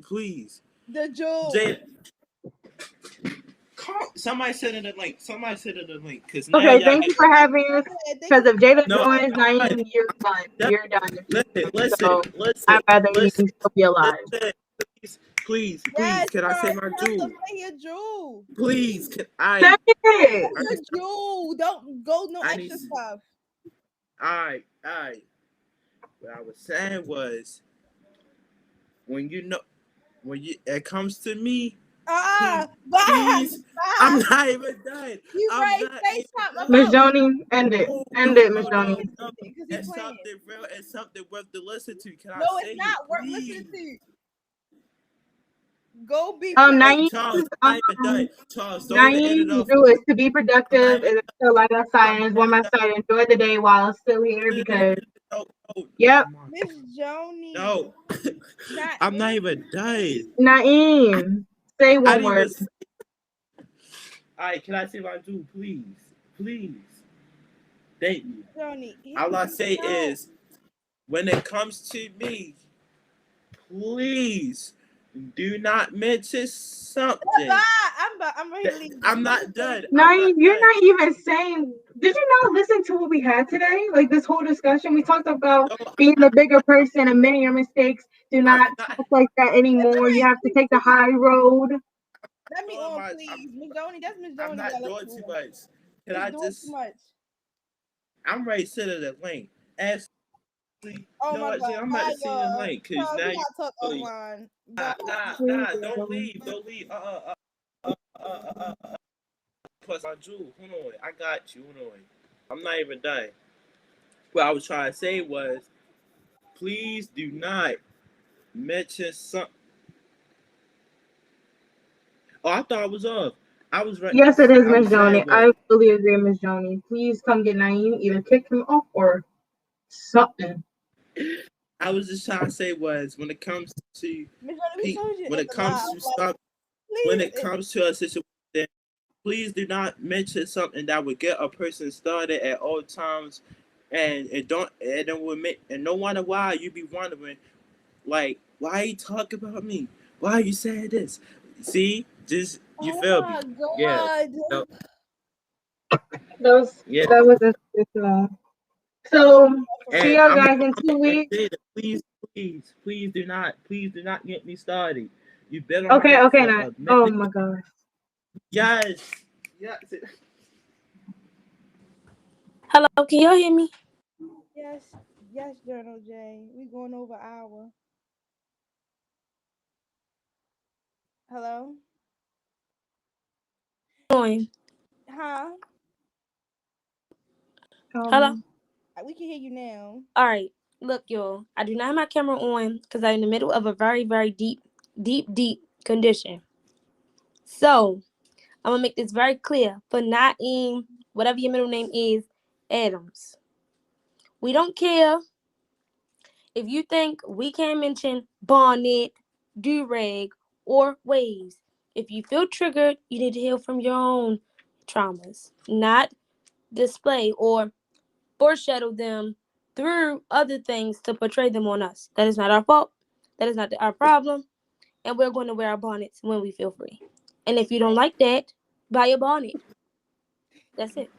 [SPEAKER 2] please?
[SPEAKER 3] The jewel.
[SPEAKER 2] Jay, somebody send in the link. Somebody send in the link. Cause now
[SPEAKER 1] Okay,
[SPEAKER 2] y'all
[SPEAKER 1] thank
[SPEAKER 2] get
[SPEAKER 1] you for having us.
[SPEAKER 3] Thank
[SPEAKER 1] Because
[SPEAKER 3] you.
[SPEAKER 1] if Jada
[SPEAKER 2] no
[SPEAKER 1] joins,
[SPEAKER 2] I'm done.
[SPEAKER 1] Naeem, you're done.
[SPEAKER 2] Done.
[SPEAKER 1] You're done.
[SPEAKER 2] Listen,
[SPEAKER 1] So I'd rather he
[SPEAKER 2] listen,
[SPEAKER 1] still be alive.
[SPEAKER 2] listen. Please.
[SPEAKER 3] Yes,
[SPEAKER 2] Can I say
[SPEAKER 3] Charles.
[SPEAKER 2] my
[SPEAKER 3] Charles,
[SPEAKER 2] jewel?
[SPEAKER 3] say your jewel.
[SPEAKER 2] Please, can
[SPEAKER 1] Say
[SPEAKER 2] I?
[SPEAKER 1] it.
[SPEAKER 3] Your jewel. Don't go no
[SPEAKER 2] I need.
[SPEAKER 3] extra stuff.
[SPEAKER 2] Alright. What I was saying was when you know when you it comes to me, please,
[SPEAKER 3] Bye.
[SPEAKER 2] please. I'm
[SPEAKER 3] Bye.
[SPEAKER 2] not even done.
[SPEAKER 3] You
[SPEAKER 2] I'm
[SPEAKER 3] right.
[SPEAKER 2] not
[SPEAKER 3] Say
[SPEAKER 2] even
[SPEAKER 3] something
[SPEAKER 2] done.
[SPEAKER 1] Miss
[SPEAKER 3] about
[SPEAKER 1] Joni, end it.
[SPEAKER 2] No,
[SPEAKER 1] End
[SPEAKER 2] no,
[SPEAKER 1] it, Miss
[SPEAKER 2] no,
[SPEAKER 1] Joni.
[SPEAKER 2] no, no.
[SPEAKER 3] because he
[SPEAKER 2] It's
[SPEAKER 3] playing.
[SPEAKER 2] something real. It's something worth to listen to. Can
[SPEAKER 3] No,
[SPEAKER 2] I
[SPEAKER 3] it's
[SPEAKER 2] say it,
[SPEAKER 3] not worth listening
[SPEAKER 2] please?
[SPEAKER 3] to. Go be productive.
[SPEAKER 2] Hey,
[SPEAKER 1] Naeem's
[SPEAKER 2] Charles, I'm not even done. Charles, don't even end it
[SPEAKER 1] Naeem's
[SPEAKER 2] off.
[SPEAKER 1] do is to be
[SPEAKER 2] I'm not
[SPEAKER 1] productive
[SPEAKER 2] even
[SPEAKER 1] is still like
[SPEAKER 2] done.
[SPEAKER 1] outside and one my side. Enjoy the day while it's still here because
[SPEAKER 2] No, no,
[SPEAKER 1] yep,
[SPEAKER 2] come on.
[SPEAKER 3] Miss Joni.
[SPEAKER 2] No,
[SPEAKER 3] Not
[SPEAKER 2] I'm not even
[SPEAKER 3] in.
[SPEAKER 2] done.
[SPEAKER 1] Naeem, say
[SPEAKER 2] I
[SPEAKER 1] one
[SPEAKER 2] didn't
[SPEAKER 1] word.
[SPEAKER 2] even. Alright, can I say my dude, please? Please. Thank you.
[SPEAKER 3] Joni.
[SPEAKER 2] All I say
[SPEAKER 3] No.
[SPEAKER 2] is, when it comes to me, please do not mention something.
[SPEAKER 3] I'm ready to
[SPEAKER 2] that-
[SPEAKER 3] leave.
[SPEAKER 2] I'm not done. I'm
[SPEAKER 1] Naeem,
[SPEAKER 2] not
[SPEAKER 1] you're
[SPEAKER 2] done.
[SPEAKER 1] not even saying. Did you not listen to what we had today? Like this whole discussion, we talked about
[SPEAKER 2] No,
[SPEAKER 1] being the bigger person, admitting your mistakes. Do
[SPEAKER 2] I'm
[SPEAKER 1] not
[SPEAKER 2] not
[SPEAKER 1] talk like that anymore. You have to take the high road.
[SPEAKER 3] Let me
[SPEAKER 2] doing
[SPEAKER 3] on,
[SPEAKER 2] my.
[SPEAKER 3] please. Miss Joni, that's Miss
[SPEAKER 2] I'm
[SPEAKER 3] Joni.
[SPEAKER 2] not
[SPEAKER 3] That let's
[SPEAKER 2] doing too
[SPEAKER 3] move on.
[SPEAKER 2] much. Can
[SPEAKER 3] She's
[SPEAKER 2] I
[SPEAKER 3] doing too
[SPEAKER 2] just?
[SPEAKER 3] much.
[SPEAKER 2] I'm ready to send her the link. Actually, you
[SPEAKER 3] Oh
[SPEAKER 2] know
[SPEAKER 3] my
[SPEAKER 2] what?
[SPEAKER 3] god.
[SPEAKER 2] I'm about
[SPEAKER 3] Bye,
[SPEAKER 2] to send you the
[SPEAKER 3] y'all.
[SPEAKER 2] link because
[SPEAKER 3] Charles,
[SPEAKER 2] now
[SPEAKER 3] we
[SPEAKER 2] you.
[SPEAKER 3] gotta talk
[SPEAKER 2] Really,
[SPEAKER 3] offline. Bye.
[SPEAKER 1] Please
[SPEAKER 2] nah, don't
[SPEAKER 1] do.
[SPEAKER 2] leave, don't leave. Plus, my jewel. Hold on, I got you. Hold on. I'm not even done. What I was trying to say was, please do not mention some. Oh, I thought I was off. I was right.
[SPEAKER 1] Yes, it is,
[SPEAKER 2] I
[SPEAKER 1] Miss
[SPEAKER 2] was
[SPEAKER 1] Joni.
[SPEAKER 2] saying
[SPEAKER 1] I
[SPEAKER 2] was
[SPEAKER 1] fully agree, Miss Joni. Please come get Naeem. Either kick him off or something.
[SPEAKER 2] I was just trying to say was when it comes to
[SPEAKER 3] Miss Joni, we told you
[SPEAKER 2] when
[SPEAKER 3] in
[SPEAKER 2] it
[SPEAKER 3] the
[SPEAKER 2] comes
[SPEAKER 3] live.
[SPEAKER 2] to
[SPEAKER 3] Like,
[SPEAKER 2] stuff when
[SPEAKER 3] please.
[SPEAKER 2] it comes to a situation, please do not mention something that would get a person started at all times, and it don't and it will make and no wonder why you be wondering like why you talk about me, why you saying this. See, just you
[SPEAKER 3] Oh
[SPEAKER 2] feel me?
[SPEAKER 3] my
[SPEAKER 2] Yeah,
[SPEAKER 3] god.
[SPEAKER 2] no,
[SPEAKER 1] That was
[SPEAKER 2] yeah.
[SPEAKER 1] that was inspirational. So see
[SPEAKER 2] And
[SPEAKER 1] y'all
[SPEAKER 2] I'm
[SPEAKER 1] guys in
[SPEAKER 2] I'm
[SPEAKER 1] 2 weeks.
[SPEAKER 2] please do not get me started. You've been on my
[SPEAKER 1] Okay,
[SPEAKER 2] neck
[SPEAKER 1] okay,
[SPEAKER 2] for
[SPEAKER 1] now.
[SPEAKER 2] a
[SPEAKER 1] Oh
[SPEAKER 2] minute.
[SPEAKER 1] my gosh.
[SPEAKER 2] Yes, yes.
[SPEAKER 6] Hello, can y'all hear me?
[SPEAKER 3] Yes, yes, Journal J. We going over hour. Hello?
[SPEAKER 6] Going.
[SPEAKER 3] Huh?
[SPEAKER 6] Hello?
[SPEAKER 1] Um,
[SPEAKER 3] We can hear you now.
[SPEAKER 6] All right. Look, y'all. I do not have my camera on because I'm in the middle of a very, very deep condition. So I'm gonna make this very clear for Naeem, whatever your middle name is, Adams. We don't care if you think we can't mention bonnet, do-rag, or waves. If you feel triggered, you need to heal from your own traumas, not display or foreshadow them through other things to portray them on us. That is not our fault. That is not our problem. And we're going to wear our bonnets when we feel free. And if you don't
[SPEAKER 3] Right.
[SPEAKER 6] like that, buy a bonnet. That's it.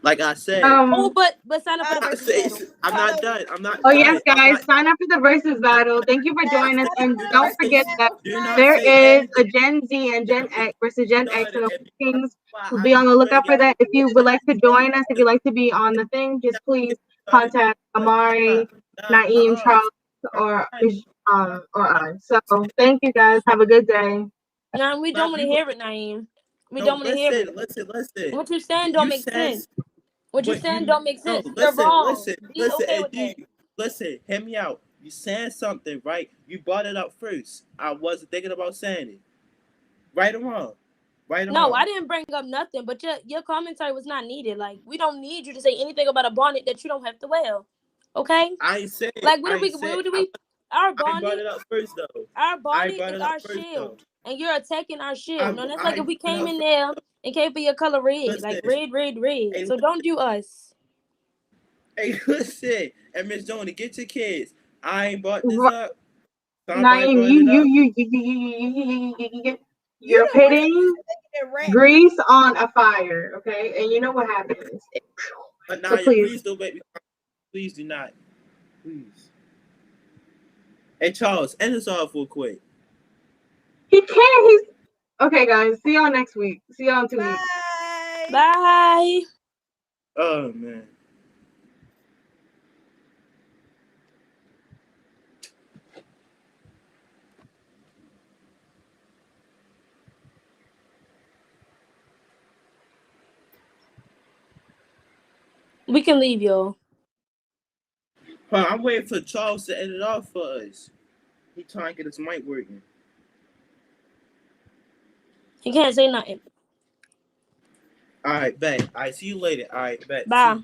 [SPEAKER 2] Like I said,
[SPEAKER 6] Oh,
[SPEAKER 1] um,
[SPEAKER 6] but sign up for the
[SPEAKER 2] I
[SPEAKER 6] versus
[SPEAKER 2] say
[SPEAKER 6] battle.
[SPEAKER 2] I'm
[SPEAKER 3] Hold
[SPEAKER 2] not
[SPEAKER 3] on.
[SPEAKER 2] done. I'm not
[SPEAKER 1] oh
[SPEAKER 2] done.
[SPEAKER 1] yes,
[SPEAKER 2] I'm
[SPEAKER 1] guys,
[SPEAKER 2] not.
[SPEAKER 1] sign up for the versus battle. Thank you for
[SPEAKER 3] Yes,
[SPEAKER 1] joining us.
[SPEAKER 3] sign up
[SPEAKER 1] And
[SPEAKER 3] for the
[SPEAKER 2] Do
[SPEAKER 1] don't
[SPEAKER 3] versus
[SPEAKER 1] forget
[SPEAKER 2] not
[SPEAKER 1] that
[SPEAKER 3] battle,
[SPEAKER 2] do not
[SPEAKER 1] there
[SPEAKER 3] guys.
[SPEAKER 2] say
[SPEAKER 1] is
[SPEAKER 2] anything
[SPEAKER 1] a Gen Z and
[SPEAKER 2] that
[SPEAKER 1] Gen
[SPEAKER 2] will get
[SPEAKER 1] X versus Gen X
[SPEAKER 2] started
[SPEAKER 1] and
[SPEAKER 2] and
[SPEAKER 1] the
[SPEAKER 2] because
[SPEAKER 1] Kings
[SPEAKER 2] why
[SPEAKER 1] will
[SPEAKER 2] I
[SPEAKER 1] be on
[SPEAKER 2] be
[SPEAKER 1] the
[SPEAKER 2] letting
[SPEAKER 1] lookout for
[SPEAKER 2] y'all
[SPEAKER 1] that. If you would like to join us, if you'd like to be on the thing, just please
[SPEAKER 2] started.
[SPEAKER 1] contact
[SPEAKER 2] But nah,
[SPEAKER 1] Amari,
[SPEAKER 2] nah,
[SPEAKER 1] Naeem, Charles, or
[SPEAKER 2] right.
[SPEAKER 1] I. So thank you guys. Have a good day.
[SPEAKER 6] No, we don't
[SPEAKER 2] Nah,
[SPEAKER 6] want to hear it, Naeem. We
[SPEAKER 2] no,
[SPEAKER 6] don't want to hear it.
[SPEAKER 2] listen.
[SPEAKER 6] What you saying don't
[SPEAKER 2] You
[SPEAKER 6] make
[SPEAKER 2] said,
[SPEAKER 6] sense. What you
[SPEAKER 2] but
[SPEAKER 6] saying
[SPEAKER 2] you
[SPEAKER 6] don't make
[SPEAKER 2] no,
[SPEAKER 6] sense. You're wrong. Be okay
[SPEAKER 2] and
[SPEAKER 6] with that.
[SPEAKER 2] listen, hear me out. You saying something, right? You brought it up first. I wasn't thinking about saying it. Right or wrong? Right or
[SPEAKER 6] No, I
[SPEAKER 2] wrong?
[SPEAKER 6] didn't bring up nothing, but your commentary was not needed. Like, we don't need you to say anything about a bonnet that you don't have to wear. Okay? Like,
[SPEAKER 2] I ain't said,
[SPEAKER 6] what do we, our
[SPEAKER 2] I ain't brought
[SPEAKER 6] bonnet,
[SPEAKER 2] it up first though.
[SPEAKER 6] our
[SPEAKER 2] I ain't
[SPEAKER 6] bonnet
[SPEAKER 2] brought
[SPEAKER 6] is
[SPEAKER 2] it up
[SPEAKER 6] our
[SPEAKER 2] first though.
[SPEAKER 6] shield. And you're attacking our shield. No, that's
[SPEAKER 2] I
[SPEAKER 6] like if
[SPEAKER 2] ain't
[SPEAKER 6] we
[SPEAKER 2] brought it
[SPEAKER 6] came
[SPEAKER 2] up
[SPEAKER 6] in
[SPEAKER 2] first.
[SPEAKER 6] there and came for your color red. Like,
[SPEAKER 2] Listen,
[SPEAKER 6] red.
[SPEAKER 2] hey,
[SPEAKER 6] So don't do us.
[SPEAKER 2] hey, listen, and Miss Joni, get your kids. I ain't brought this
[SPEAKER 1] R-
[SPEAKER 2] up. Somebody
[SPEAKER 1] Naeem,
[SPEAKER 2] brought it up.
[SPEAKER 3] You
[SPEAKER 1] you're
[SPEAKER 3] the one that
[SPEAKER 1] pitting
[SPEAKER 3] said it right.
[SPEAKER 1] grease on a fire, okay? And you know what happens.
[SPEAKER 2] But
[SPEAKER 1] So
[SPEAKER 2] now, you
[SPEAKER 1] please,
[SPEAKER 2] please don't make me. Please do not. Please. Hey, Charles, end this off real quick.
[SPEAKER 1] he can't. He's okay, guys. See y'all next week. See y'all in 2 weeks.
[SPEAKER 3] Bye.
[SPEAKER 6] Bye.
[SPEAKER 2] Oh man.
[SPEAKER 6] We can leave, y'all.
[SPEAKER 2] Huh, I'm waiting for Charles to end it off for us. He trying to get his mic working.
[SPEAKER 6] He can't say nothing.
[SPEAKER 2] All right, bet. All right, see you later. All right, bet. See.
[SPEAKER 6] Bye.